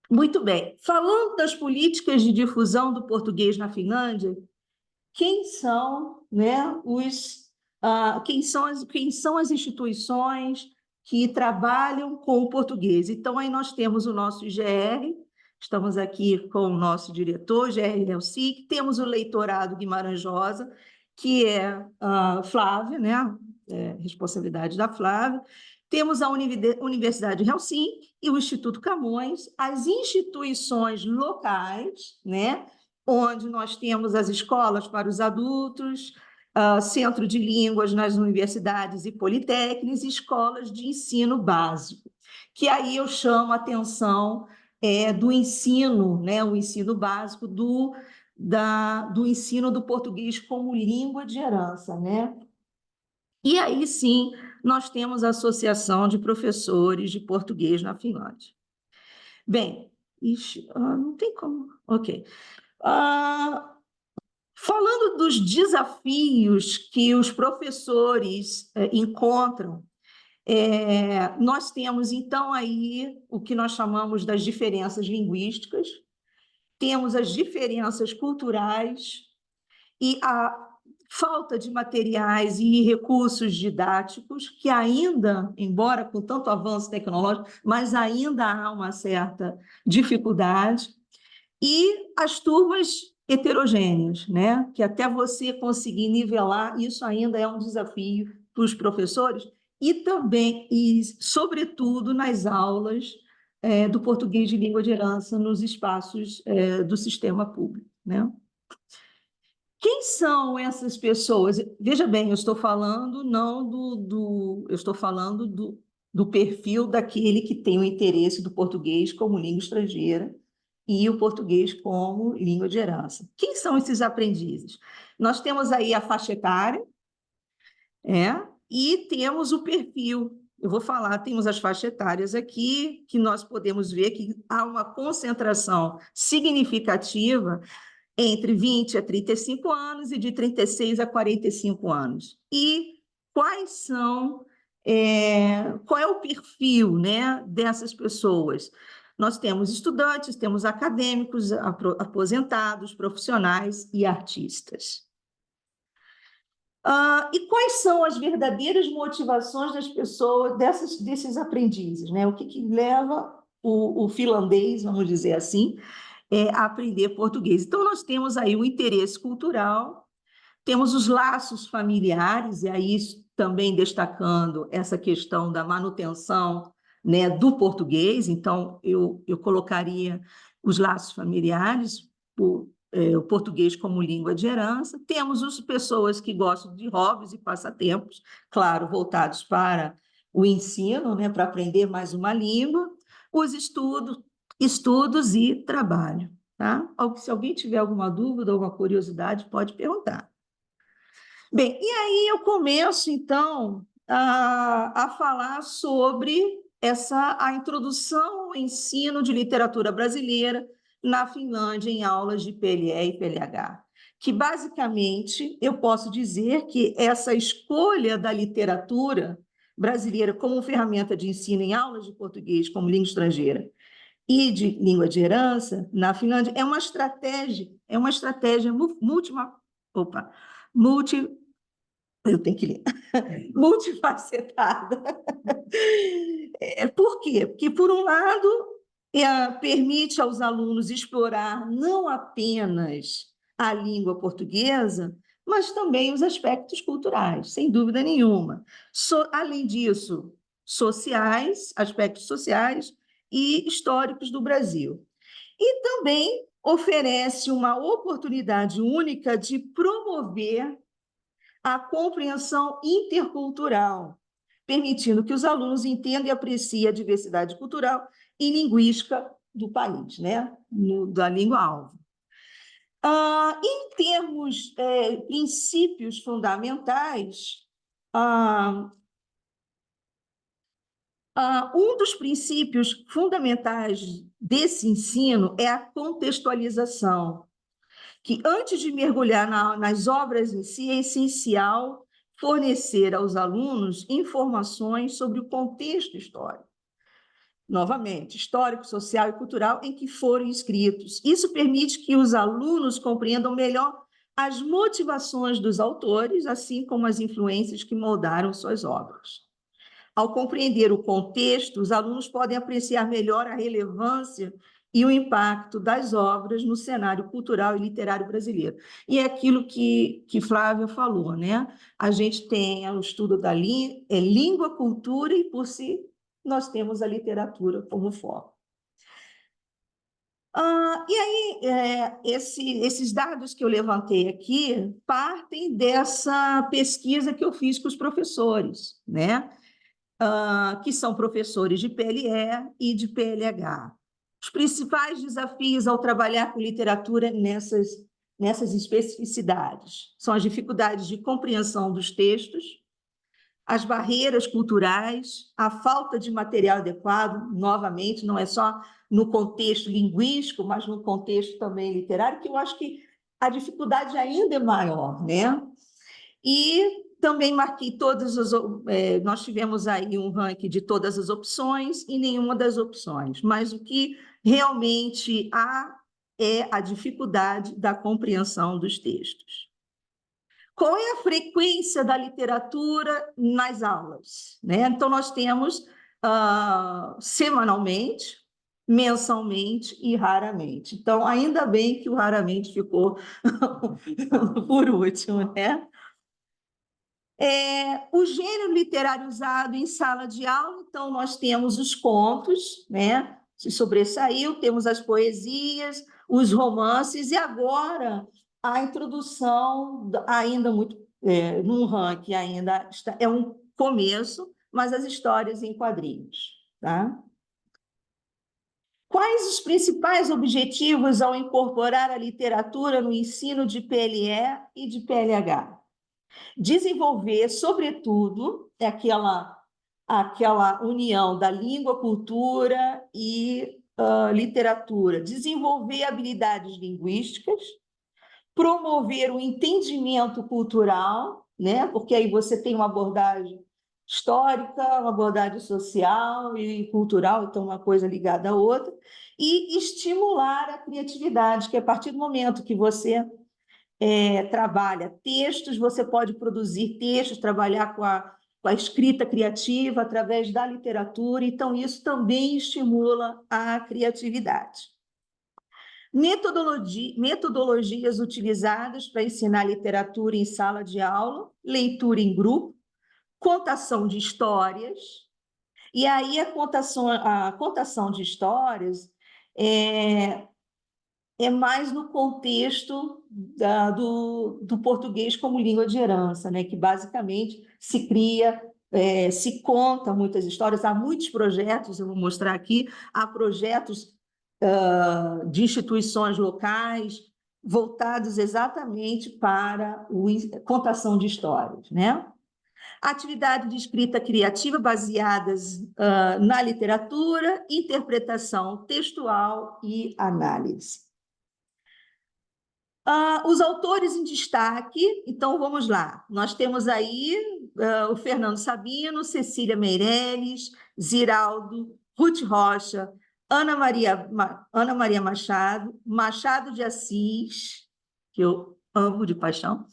[SPEAKER 4] Muito bem. Falando das políticas de difusão do português na Finlândia, quem são, né, quem são as instituições que trabalham com o português? Então, aí nós temos o nosso IGR, Estamos aqui com o nosso diretor, G.R. Helsinki, temos o leitorado Guimarães Rosa, que é a Flávia, né? Responsabilidade da Flávia. Temos a Universidade de Helsinki e o Instituto Camões, as instituições locais, né? Onde nós temos as escolas para os adultos, centro de línguas nas universidades e politécnicas, e escolas de ensino básico, que aí eu chamo a atenção do ensino, né? O ensino básico do ensino do português como língua de herança, né? E aí sim, nós temos a Associação de Professores de Português na Finlândia. Bem, não tem como. Ok. Falando dos desafios que os professores encontram, nós temos, então, aí o que nós chamamos das diferenças linguísticas, temos as diferenças culturais e a falta de materiais e recursos didáticos, que ainda, embora com tanto avanço tecnológico, mas ainda há uma certa dificuldade, e as turmas heterogêneas, né? Que até você conseguir nivelar, isso ainda é um desafio para os professores, e também, e sobretudo, nas aulas do português de língua de herança nos espaços do sistema público, né? Quem são essas pessoas? Veja bem, eu estou falando não eu estou falando do perfil daquele que tem o interesse do português como língua estrangeira e o português como língua de herança. Quem são esses aprendizes? Nós temos aí a faixa etária, e temos o perfil. Eu vou falar, temos as faixas etárias aqui, que nós podemos ver que há uma concentração significativa entre 20 a 35 anos e de 36 a 45 anos. E qual é o perfil, né, dessas pessoas? Nós temos estudantes, temos acadêmicos, aposentados, profissionais e artistas. E quais são as verdadeiras motivações das pessoas, desses aprendizes, né? O que leva o finlandês, vamos dizer assim, a aprender português? Então, nós temos aí o interesse cultural, temos os laços familiares, e aí também destacando essa questão da manutenção, né, do português. Então, eu colocaria os laços familiares, o português como língua de herança. Temos as pessoas que gostam de hobbies e passatempos, claro, voltados para o ensino, né, para aprender mais uma língua, os estudos e trabalho. Tá? Se alguém tiver alguma dúvida, alguma curiosidade, pode perguntar. Bem, e aí eu começo, então, a falar sobre a introdução ao ensino de literatura brasileira na Finlândia em aulas de PLE e PLH, que, basicamente, eu posso dizer que essa escolha da literatura brasileira como ferramenta de ensino em aulas de português como língua estrangeira e de língua de herança na Finlândia é uma estratégia eu tenho que ler, multifacetada. Por quê? Porque, por um lado, permite aos alunos explorar não apenas a língua portuguesa, mas também os aspectos culturais, sem dúvida nenhuma. Além disso, aspectos sociais e históricos do Brasil. E também oferece uma oportunidade única de promover a compreensão intercultural, permitindo que os alunos entendam e apreciem a diversidade cultural e linguística do país, né? Da língua-alvo. Em termos princípios fundamentais, um dos princípios fundamentais desse ensino é a contextualização, que, antes de mergulhar nas obras em si, é essencial fornecer aos alunos informações sobre o contexto histórico. Novamente, histórico, social e cultural em que foram escritos. Isso permite que os alunos compreendam melhor as motivações dos autores, assim como as influências que moldaram suas obras. Ao compreender o contexto, os alunos podem apreciar melhor a relevância e o impacto das obras no cenário cultural e literário brasileiro. E é aquilo que Flávia falou, né? A gente tem o estudo da língua, cultura, e por si nós temos a literatura como foco. E aí, esses dados que eu levantei aqui partem dessa pesquisa que eu fiz com os professores, né? Que são professores de PLE e de PLH. Os principais desafios ao trabalhar com literatura nessas especificidades são as dificuldades de compreensão dos textos, as barreiras culturais, a falta de material adequado, novamente, não é só no contexto linguístico, mas no contexto também literário, que eu acho que a dificuldade ainda é maior, né? E também marquei todas as... nós tivemos aí um ranking de todas as opções e nenhuma das opções, mas o que realmente há é a dificuldade da compreensão dos textos. Qual é a frequência da literatura nas aulas, né? Então, nós temos semanalmente, mensalmente e raramente. Então, ainda bem que o raramente ficou por último, né? O gênero literário usado em sala de aula, então, nós temos os contos, né? Se sobressaiu, temos as poesias, os romances, e agora a introdução, ainda muito, num ranking ainda é um começo, mas as histórias em quadrinhos, tá? Quais os principais objetivos ao incorporar a literatura no ensino de PLE e de PLH? Desenvolver, sobretudo, aquela união da língua, cultura e literatura, desenvolver habilidades linguísticas, promover o entendimento cultural, né? Porque aí você tem uma abordagem histórica, uma abordagem social e cultural, então uma coisa ligada à outra, e estimular a criatividade, que a partir do momento que você trabalha textos, você pode produzir textos, trabalhar com a escrita criativa através da literatura, então isso também estimula a criatividade. Metodologias utilizadas para ensinar literatura em sala de aula, leitura em grupo, contação de histórias, e aí a contação de histórias é mais no contexto do português como língua de herança, né? Que basicamente se cria, se conta muitas histórias, há muitos projetos, eu vou mostrar aqui, há projetos de instituições locais voltados exatamente para a contação de histórias, né? Atividade de escrita criativa baseadas na literatura, interpretação textual e análise. Os autores em destaque, então vamos lá. Nós temos aí o Fernando Sabino, Cecília Meirelles, Ziraldo, Ruth Rocha, Ana Maria Machado, Machado de Assis, que eu amo de paixão,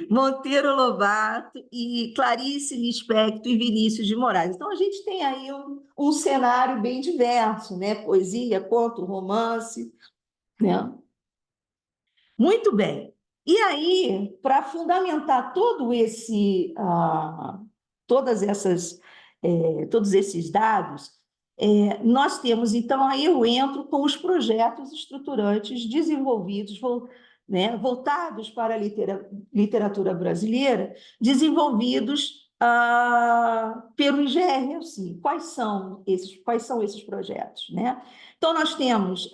[SPEAKER 4] Monteiro Lobato e Clarice Lispector e Vinícius de Moraes. Então, a gente tem aí um cenário bem diverso, né? Poesia, conto, romance, né? Muito bem. E aí, para fundamentar todos esses dados, nós temos, então, aí eu entro com os projetos estruturantes desenvolvidos, né, voltados para a literatura brasileira, desenvolvidos pelo IGR, assim. Quais são esses projetos, né? Então, nós temos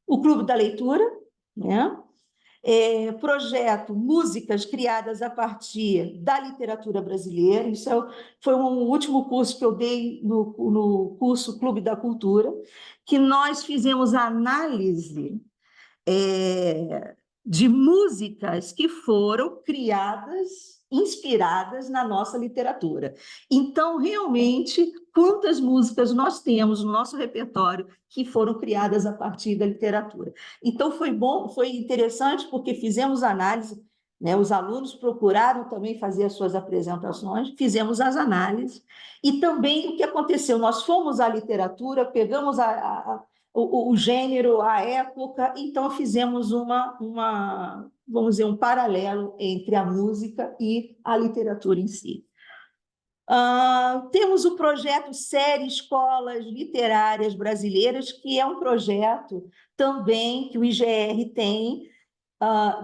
[SPEAKER 4] o Clube da Leitura, né? Projeto Músicas Criadas a Partir da Literatura Brasileira. Isso foi um último curso que eu dei no curso Clube da Cultura, que nós fizemos a análise de músicas que foram criadas, inspiradas na nossa literatura. Então, realmente, quantas músicas nós temos no nosso repertório que foram criadas a partir da literatura. Então, foi bom, foi interessante, porque fizemos análise, né? Os alunos procuraram também fazer as suas apresentações, fizemos as análises, e também o que aconteceu? Nós fomos à literatura, pegamos o gênero, a época, então fizemos vamos dizer, um paralelo entre a música e a literatura em si. Temos o projeto Série Escolas Literárias Brasileiras, que é um projeto também que o IGR tem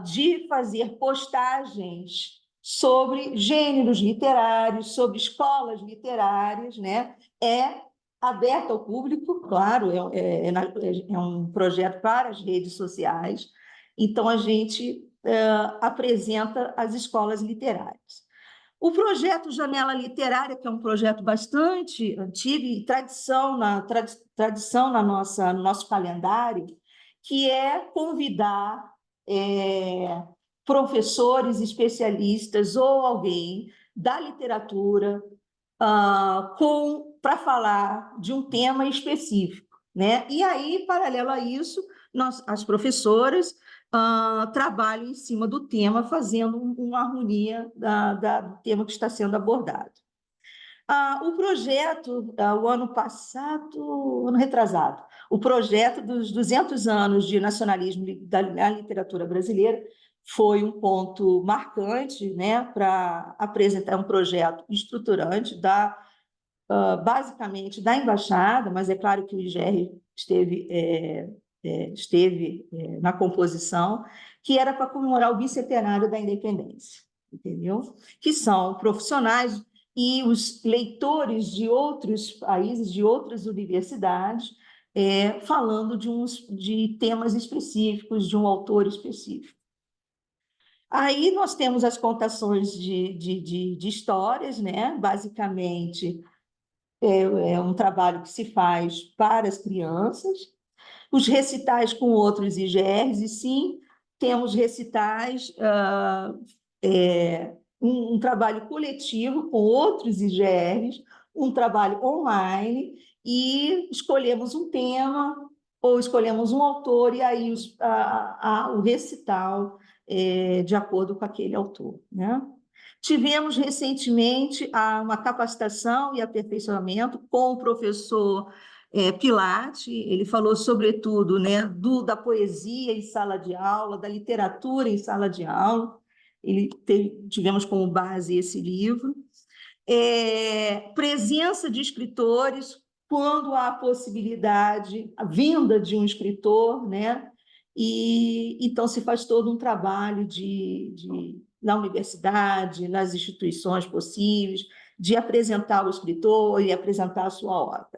[SPEAKER 4] de fazer postagens sobre gêneros literários, sobre escolas literárias, né? É aberto ao público, claro, é um projeto para as redes sociais, então a gente apresenta as escolas literárias. O projeto Janela Literária, que é um projeto bastante antigo e tradição no nosso calendário, que é convidar professores, especialistas ou alguém da literatura para falar de um tema específico, né? E aí, paralelo a isso, as professoras trabalham em cima do tema, fazendo uma harmonia do tema que está sendo abordado. O projeto, o ano retrasado, o projeto dos 200 anos de nacionalismo da literatura brasileira foi um ponto marcante, né, para apresentar um projeto estruturante basicamente da embaixada, mas é claro que o IGR esteve na composição, que era para comemorar o bicentenário da independência, entendeu? Que são profissionais e os leitores de outros países, de outras universidades, falando de temas específicos, de um autor específico. Aí nós temos as contações de histórias, né? Basicamente, é um trabalho que se faz para as crianças, os recitais com outros IGRs, e sim, temos recitais, um trabalho coletivo com outros IGRs, um trabalho online, e escolhemos um tema, ou escolhemos um autor, e aí o recital de acordo com aquele autor, né? Tivemos recentemente uma capacitação e aperfeiçoamento com o professor Pilate. Ele falou, sobretudo, né, da poesia em sala de aula, da literatura em sala de aula. Tivemos como base esse livro. Presença de escritores, quando há a possibilidade, a vinda de um escritor, né? E então se faz todo um trabalho na universidade, nas instituições possíveis, de apresentar o escritor e apresentar a sua obra.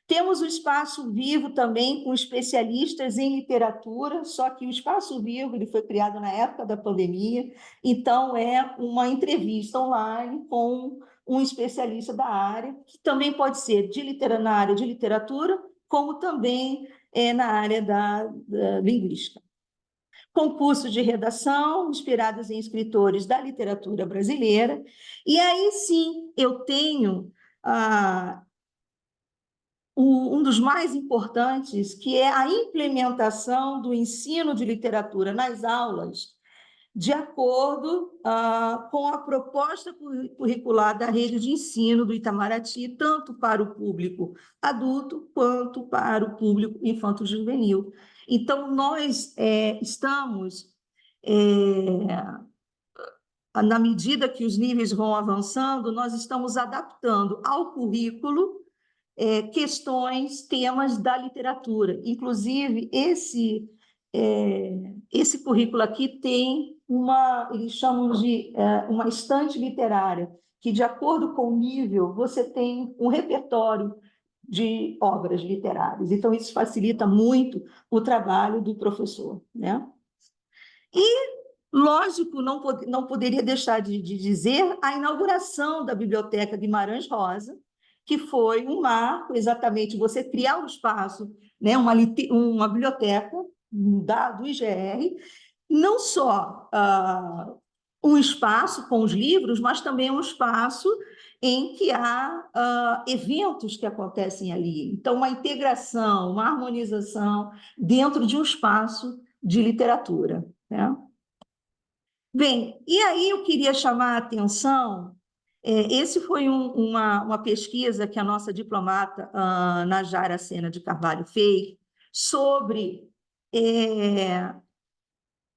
[SPEAKER 4] Temos o Espaço Vivo também, com especialistas em literatura, só que o Espaço Vivo ele foi criado na época da pandemia, então é uma entrevista online com um especialista da área, que também pode ser na área de literatura, como também na área da linguística. Concurso de redação, inspirados em escritores da literatura brasileira. E aí, sim, eu tenho um dos mais importantes, que é a implementação do ensino de literatura nas aulas, de acordo com a proposta curricular da rede de ensino do Itamaraty, tanto para o público adulto quanto para o público infanto-juvenil. Então, nós estamos, na medida que os níveis vão avançando, nós estamos adaptando ao currículo questões, temas da literatura. Inclusive, esse currículo aqui tem eles chamam de uma estante literária, que, de acordo com o nível, você tem um repertório de obras literárias. Então, isso facilita muito o trabalho do professor, né? E, lógico, não poderia deixar de dizer a inauguração da Biblioteca Guimarães Rosa, que foi um marco, exatamente, você criar um espaço, né, uma biblioteca do IGR, não só um espaço com os livros, mas também um espaço em que há eventos que acontecem ali. Então, uma integração, uma harmonização dentro de um espaço de literatura, né? Bem, e aí eu queria chamar a atenção Esse foi uma pesquisa que a nossa diplomata Najara Sena de Carvalho fez sobre,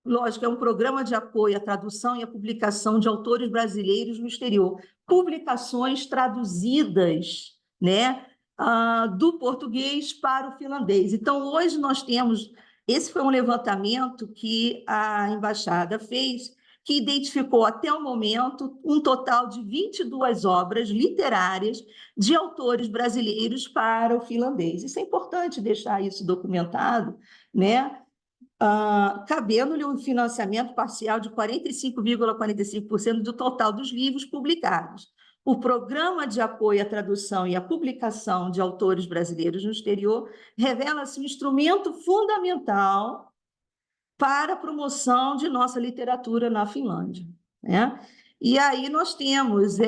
[SPEAKER 4] lógico, é um programa de apoio à tradução e à publicação de autores brasileiros no exterior, publicações traduzidas, né, do português para o finlandês. Então, hoje nós temos, esse foi um levantamento que a embaixada fez, que identificou até o momento um total de 22 obras literárias de autores brasileiros para o finlandês. Isso é importante deixar isso documentado, né? Cabendo-lhe um financiamento parcial de 45,45% do total dos livros publicados. O Programa de Apoio à Tradução e à Publicação de Autores Brasileiros no Exterior revela-se um instrumento fundamental para a promoção de nossa literatura na Finlândia, né? E aí nós temos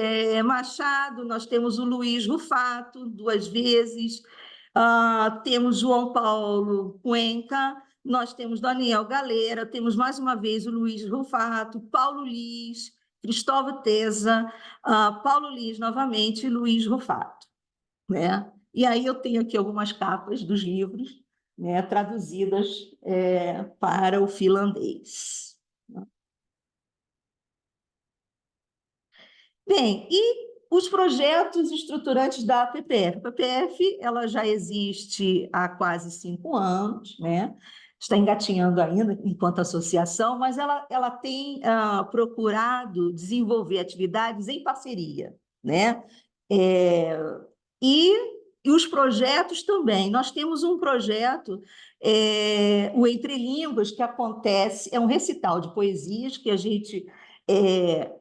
[SPEAKER 4] Machado, nós temos o Luiz Rufato, 2 vezes, temos João Paulo Cuenca, nós temos Daniel Galera, temos mais uma vez o Luiz Rufato, Paulo Lis, Cristóvão Teza, Paulo Lis novamente e Luiz Rufato, né? E aí eu tenho aqui algumas capas dos livros, né, traduzidas para o finlandês. Bem, e os projetos estruturantes da PPF? A PPF ela já existe há quase 5 anos, né? Está engatinhando ainda enquanto associação, mas ela tem procurado desenvolver atividades em parceria, né? E os projetos também. Nós temos um projeto, o Entre Línguas, que acontece, é um recital de poesias que a gente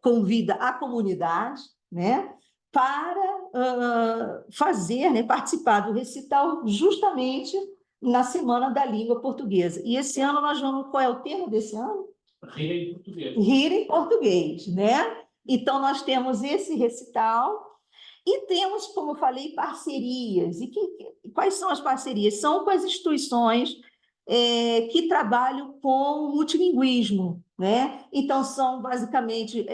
[SPEAKER 4] convida a comunidade, né, para fazer, né, participar do recital justamente na Semana da Língua Portuguesa. E esse ano nós vamos... Qual é o tema desse ano?
[SPEAKER 1] Rir em português.
[SPEAKER 4] Rir em português, né? Então, nós temos esse recital e temos, como eu falei, parcerias. E quais são as parcerias? São com as instituições que trabalham com multilinguismo, né? Então, são basicamente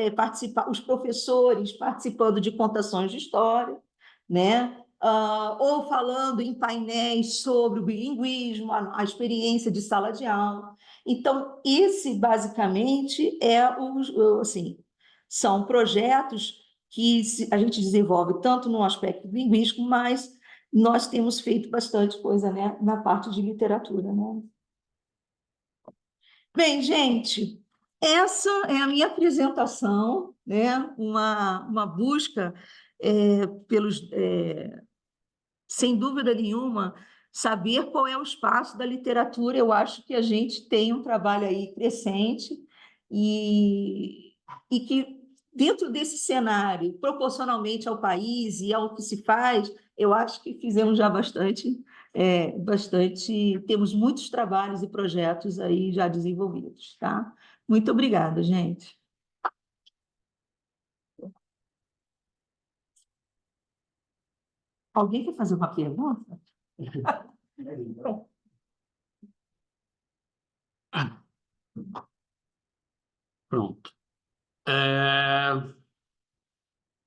[SPEAKER 4] os professores participando de contações de história, né? Ou falando em painéis sobre o bilinguismo, a experiência de sala de aula. Então, esse basicamente assim, são projetos que a gente desenvolve tanto no aspecto linguístico, mas nós temos feito bastante coisa, né, na parte de literatura, né? Bem, gente, essa é a minha apresentação, né? Uma busca sem dúvida nenhuma, saber qual é o espaço da literatura. Eu acho que a gente tem um trabalho aí crescente e que, dentro desse cenário, proporcionalmente ao país e ao que se faz, eu acho que fizemos já bastante, temos muitos trabalhos e projetos aí já desenvolvidos, tá? Muito obrigada, gente. Alguém quer fazer uma pergunta?
[SPEAKER 1] Pronto.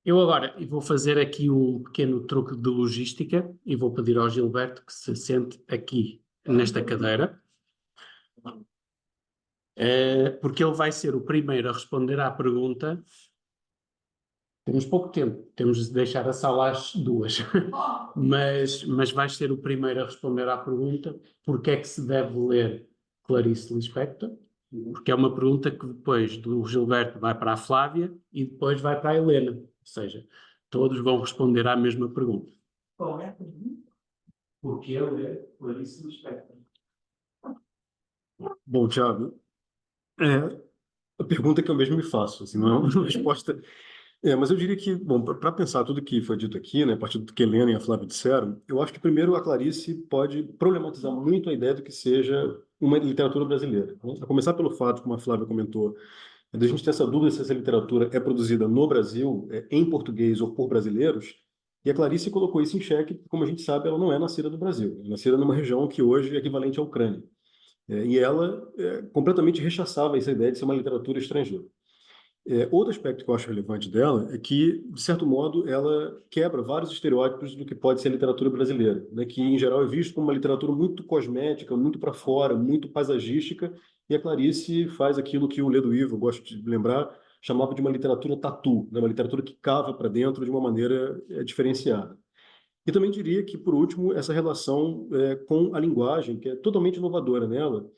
[SPEAKER 1] Eu agora vou fazer aqui um pequeno truque de logística e vou pedir ao Gilberto que se sente aqui nesta cadeira, porque ele vai ser o primeiro a responder à pergunta. Temos pouco tempo, temos de deixar a sala às 2, mas vais ser o primeiro a responder à pergunta: porque é que se deve ler Clarice Lispector? Porque é uma pergunta que depois do Gilberto vai para a Flávia e depois vai para a Helena, ou seja, todos vão responder à mesma pergunta.
[SPEAKER 4] Qual é a pergunta?
[SPEAKER 1] Porquê ler Clarice Lispector?
[SPEAKER 3] Bom, Thiago, a pergunta que eu mesmo me faço, assim, não é uma resposta... mas eu diria que, bom, para pensar tudo que foi dito aqui, né, a partir do que a Helena e a Flávia disseram, eu acho que primeiro a Clarice pode problematizar muito a ideia do que seja uma literatura brasileira, né? A começar pelo fato, como a Flávia comentou, de a gente ter essa dúvida se essa literatura é produzida no Brasil, em português ou por brasileiros, e a Clarice colocou isso em xeque, porque, como a gente sabe, ela não é nascida no Brasil, é nascida numa região que hoje é equivalente à Ucrânia. E ela completamente rechaçava essa ideia de ser uma literatura estrangeira. Outro aspecto que eu acho relevante dela é que, de certo modo, ela quebra vários estereótipos do que pode ser a literatura brasileira, né? Que, em geral, é visto como uma literatura muito cosmética, muito para fora, muito paisagística, e a Clarice faz aquilo que o Ledo Ivo, eu gosto de lembrar, chamava de uma literatura tatu, né? Uma literatura que cava para dentro de uma maneira diferenciada. E também diria que, por último, essa relação com a linguagem, que é totalmente inovadora nela,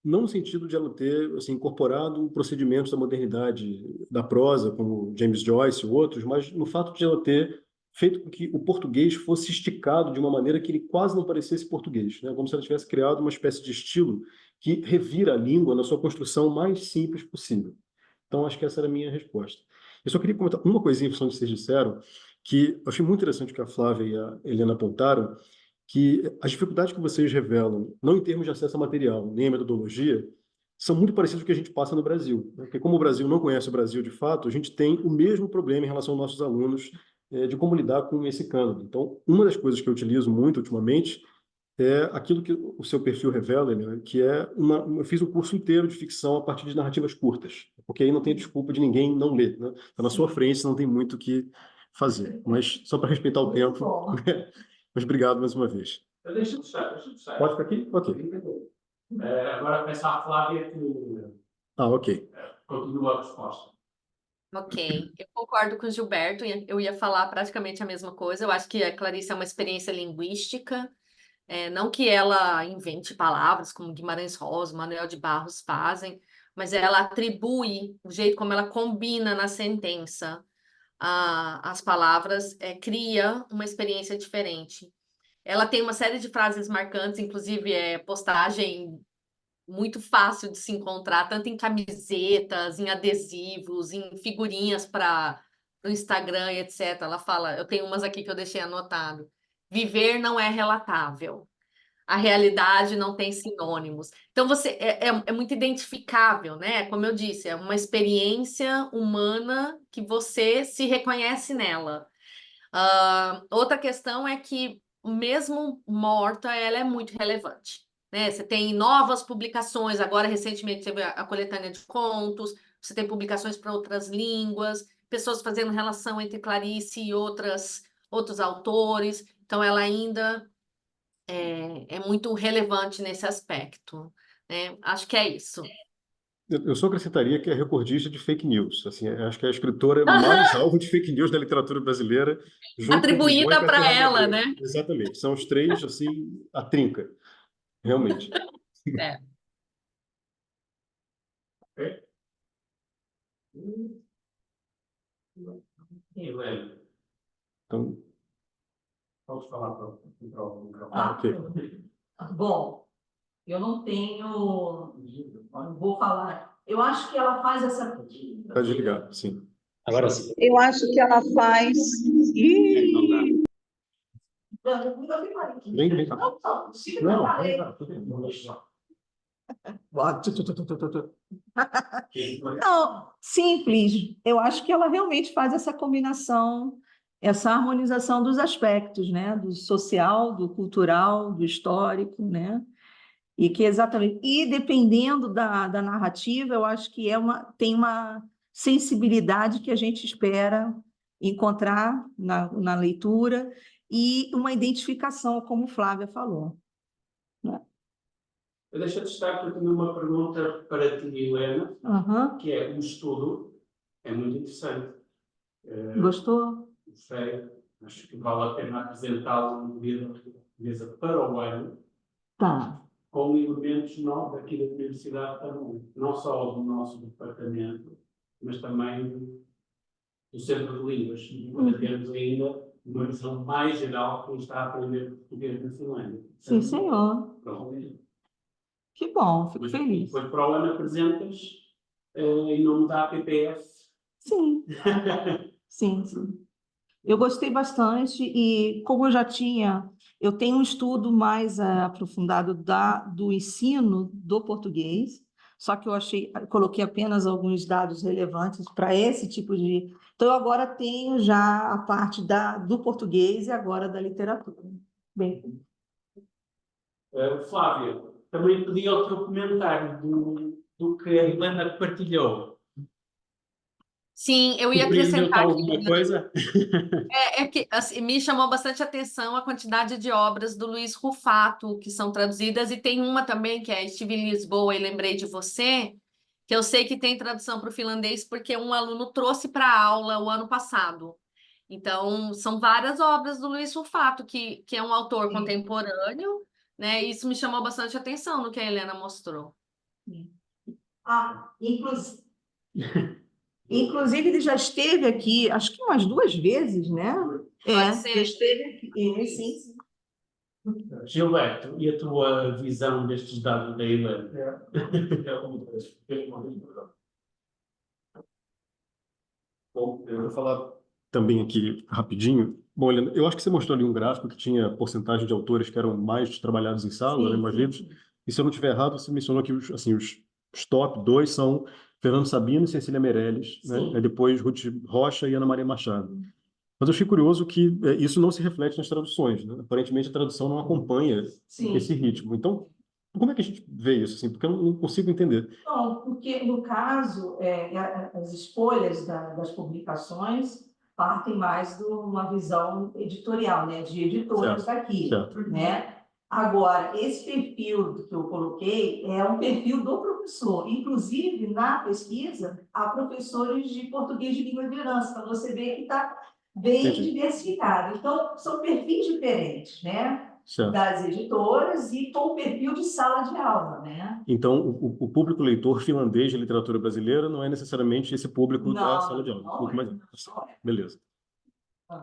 [SPEAKER 3] não no sentido de ela ter assim, incorporado procedimentos da modernidade da prosa, como James Joyce e outros, mas no fato de ela ter feito com que o português fosse esticado de uma maneira que ele quase não parecesse português, né? Como se ela tivesse criado uma espécie de estilo que revira a língua na sua construção mais simples possível. Então, acho que essa era a minha resposta. Eu só queria comentar uma coisinha em função do que vocês disseram, que eu achei muito interessante o que a Flávia e a Helena apontaram, que as dificuldades que vocês revelam, não em termos de acesso a material, nem a metodologia, são muito parecidas com o que a gente passa no Brasil, né? Porque como o Brasil não conhece o Brasil de fato, a gente tem o mesmo problema em relação aos nossos alunos de como lidar com esse cânone. Então, uma das coisas que eu utilizo muito ultimamente é aquilo que o seu perfil revela, né? Que é eu fiz um curso inteiro de ficção a partir de narrativas curtas, porque aí não tem desculpa de ninguém não ler, né? Está na sua frente, não tem muito o que fazer. Mas só para respeitar o tempo. Mas obrigado mais uma vez.
[SPEAKER 1] Deixa eu puxar.
[SPEAKER 3] Pode ficar aqui? Ok.
[SPEAKER 1] Agora peço à Flávia que
[SPEAKER 3] Ok.
[SPEAKER 1] continue a resposta.
[SPEAKER 2] Ok, eu concordo com o Gilberto, eu ia falar praticamente a mesma coisa. Eu acho que a Clarice é uma experiência linguística, não que ela invente palavras como Guimarães Rosa, Manuel de Barros fazem, mas ela atribui o jeito como ela combina na sentença as palavras, cria uma experiência diferente. Ela tem uma série de frases marcantes, inclusive postagem muito fácil de se encontrar, tanto em camisetas, em adesivos, em figurinhas para o Instagram, etc. Ela fala, eu tenho umas aqui que eu deixei anotado. Viver não é relatável. A realidade não tem sinônimos. Então, você é muito identificável, né? Como eu disse, é uma experiência humana que você se reconhece nela. Outra questão é que, mesmo morta, ela é muito relevante, né? Você tem novas publicações, agora recentemente teve a coletânea de contos, você tem publicações para outras línguas, pessoas fazendo relação entre Clarice e outros autores, então ela ainda é muito relevante nesse aspecto, né? Acho que é isso.
[SPEAKER 3] Eu só acrescentaria que é recordista de fake news. Assim, acho que é a escritora mais alvo de fake news da literatura brasileira, junto com
[SPEAKER 2] Atribuída
[SPEAKER 3] Mônica
[SPEAKER 2] para ela,
[SPEAKER 3] Serra-Madeira.
[SPEAKER 2] né?
[SPEAKER 3] Exatamente. São os três, assim, a trinca. Realmente.
[SPEAKER 2] É.
[SPEAKER 1] Helena,
[SPEAKER 3] Então,
[SPEAKER 1] podes falar para o microfone.
[SPEAKER 3] ok.
[SPEAKER 4] Bom, eu não tenho, vou falar. Eu acho que ela faz essa.
[SPEAKER 3] Está desligado, sim.
[SPEAKER 1] Agora sim.
[SPEAKER 4] Eu acho que ela faz.
[SPEAKER 1] Não dá.
[SPEAKER 3] Vem cá. Não,
[SPEAKER 4] Não, simples. Eu acho que ela realmente faz essa combinação, essa harmonização dos aspectos, né? Do social, do cultural, do histórico, né? E que exatamente. E dependendo da narrativa, eu acho que tem uma sensibilidade que a gente espera encontrar na leitura e uma identificação, como Flávia falou.
[SPEAKER 1] Eu deixo de estar porque tenho uma pergunta para ti, Helena,
[SPEAKER 4] Uhum.
[SPEAKER 1] que é o estudo. É muito interessante.
[SPEAKER 4] Gostou?
[SPEAKER 1] Gostei. Acho que vale a pena apresentá-lo no mesa para o ano,
[SPEAKER 4] Tá.
[SPEAKER 1] com elementos novos aqui da Universidade também. Não só do nosso departamento, mas também do Centro de Línguas. Para termos ainda uma visão mais geral de quem está a aprender português na Finlândia.
[SPEAKER 4] Sim, senhor.
[SPEAKER 1] Pronto.
[SPEAKER 4] Que bom, fico
[SPEAKER 1] Mas
[SPEAKER 4] feliz.
[SPEAKER 1] depois para o ano apresentas em nome da APPF.
[SPEAKER 4] Sim, sim, sim. Eu gostei bastante e como eu tenho um estudo mais aprofundado do ensino do português, só que coloquei apenas alguns dados relevantes para esse tipo de. Então, eu agora tenho já a parte do português e agora da literatura. Bem,
[SPEAKER 1] Flávia, também pedi ao teu comentário do que a Helena partilhou.
[SPEAKER 2] Sim, eu ia
[SPEAKER 1] Surpreendeu-te
[SPEAKER 2] acrescentar
[SPEAKER 1] alguma
[SPEAKER 2] aqui.
[SPEAKER 1] coisa?
[SPEAKER 2] É que assim, me chamou bastante atenção a quantidade de obras do Luiz Rufato que são traduzidas, e tem uma também que é Estive em Lisboa e Lembrei de Você, que eu sei que tem tradução para o finlandês porque um aluno trouxe para a aula o ano passado. Então, são várias obras do Luiz Rufato, que é um autor
[SPEAKER 4] Sim.
[SPEAKER 2] contemporâneo, né? Isso me chamou bastante atenção no que a Helena mostrou.
[SPEAKER 4] Inclusive, ele já esteve aqui, acho que umas 2 vezes, né?
[SPEAKER 2] Pode ser.
[SPEAKER 4] Já esteve aqui, sim.
[SPEAKER 1] Gilberto, e a tua visão destes dados da Helena?
[SPEAKER 3] Bom, eu vou falar também aqui rapidinho. Bom, Helena, eu acho que você mostrou ali um gráfico que tinha porcentagem de autores que eram mais trabalhados em sala, né, mais livros. E se eu não estiver errado, você mencionou que os top 2 são Fernando Sabino e Cecília Meirelles, né?
[SPEAKER 4] Sim.
[SPEAKER 3] Aí depois Ruth Rocha e Ana Maria Machado. Mas eu achei curioso que isso não se reflete nas traduções, né? Aparentemente a tradução não acompanha
[SPEAKER 4] Sim.
[SPEAKER 3] esse ritmo. Então, como é que a gente vê isso, assim? Porque eu não consigo entender.
[SPEAKER 4] Não, porque, no caso, as escolhas das publicações partem mais de uma visão editorial, né, de editoras daqui,
[SPEAKER 3] certo.
[SPEAKER 4] né? Agora, esse perfil que eu coloquei é um perfil do professor. Inclusive, na pesquisa, há professores de português de língua de herança, para você ver que está bem
[SPEAKER 3] Entendi.
[SPEAKER 4] diversificado. Então, são perfis diferentes, né?
[SPEAKER 3] Certo.
[SPEAKER 4] Das editoras e com o perfil de sala de aula, né?
[SPEAKER 3] Então, o público leitor finlandês de literatura brasileira não é necessariamente esse público da sala de aula. Um pouco mais... Beleza.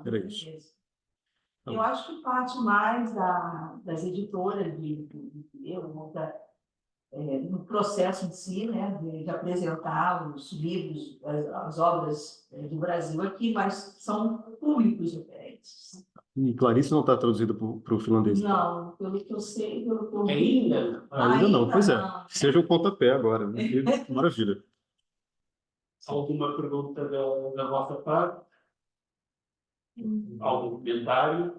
[SPEAKER 3] Era isso.
[SPEAKER 4] Eu acho que parte mais das editoras no processo em si, né, de apresentar os livros, as obras do Brasil aqui, mas são públicos diferentes.
[SPEAKER 3] E Clarice não está traduzida para o finlandês? Então.
[SPEAKER 4] Não, pelo que eu sei, pelo que eu vi.
[SPEAKER 1] Ainda?
[SPEAKER 3] Ainda não, pois é.
[SPEAKER 4] Não.
[SPEAKER 3] Seja o pontapé agora. Né? Maravilha.
[SPEAKER 1] Alguma pergunta da vossa parte? Algum comentário?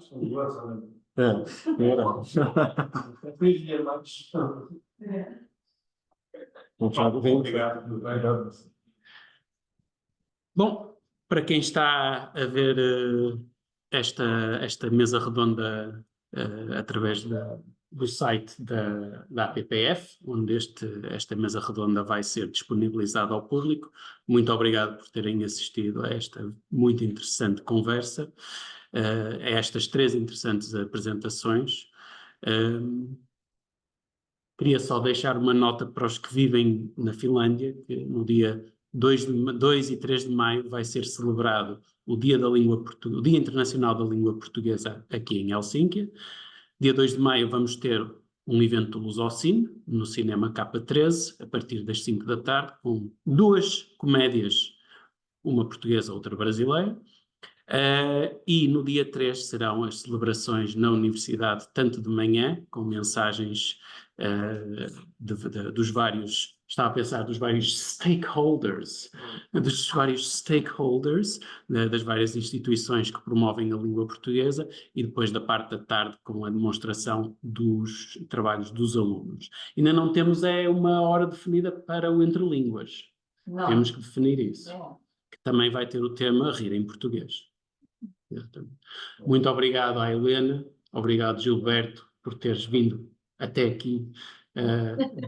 [SPEAKER 3] Era. Bom, Thiago, vem. Obrigado.
[SPEAKER 1] Bom, para quem está a ver esta mesa redonda através do site da APPF, onde esta mesa redonda vai ser disponibilizada ao público, muito obrigado por terem assistido a esta muito interessante conversa, a estas 3 interessantes apresentações. Queria só deixar uma nota para os que vivem na Finlândia, que no dia 2 e 3 de maio vai ser celebrado o Dia Internacional da Língua Portuguesa aqui em Helsínquia. Dia 2 de maio vamos ter um evento do Lusocine, no Cinema K13, a partir das 5 da tarde, com 2 comédias, uma portuguesa, outra brasileira. E no dia 3 serão as celebrações na Universidade, tanto de manhã, com mensagens dos vários, estava a pensar, dos vários stakeholders, das várias instituições que promovem a língua portuguesa, e depois da parte da tarde com a demonstração dos trabalhos dos alunos. Ainda não temos uma hora definida para o Entre Línguas.
[SPEAKER 4] Não.
[SPEAKER 1] Temos que definir isso.
[SPEAKER 4] É.
[SPEAKER 1] Que também vai ter o tema Rir em Português. Muito obrigado à Helena, obrigado Gilberto por teres vindo até aqui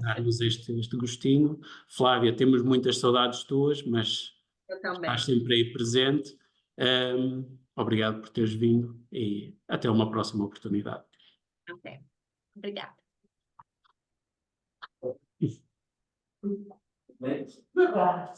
[SPEAKER 1] dar-nos este gostinho. Flávia, temos muitas saudades tuas, mas estás sempre aí presente. Obrigado por teres vindo e até uma próxima oportunidade.
[SPEAKER 2] Até. Obrigada.
[SPEAKER 4] Obrigada.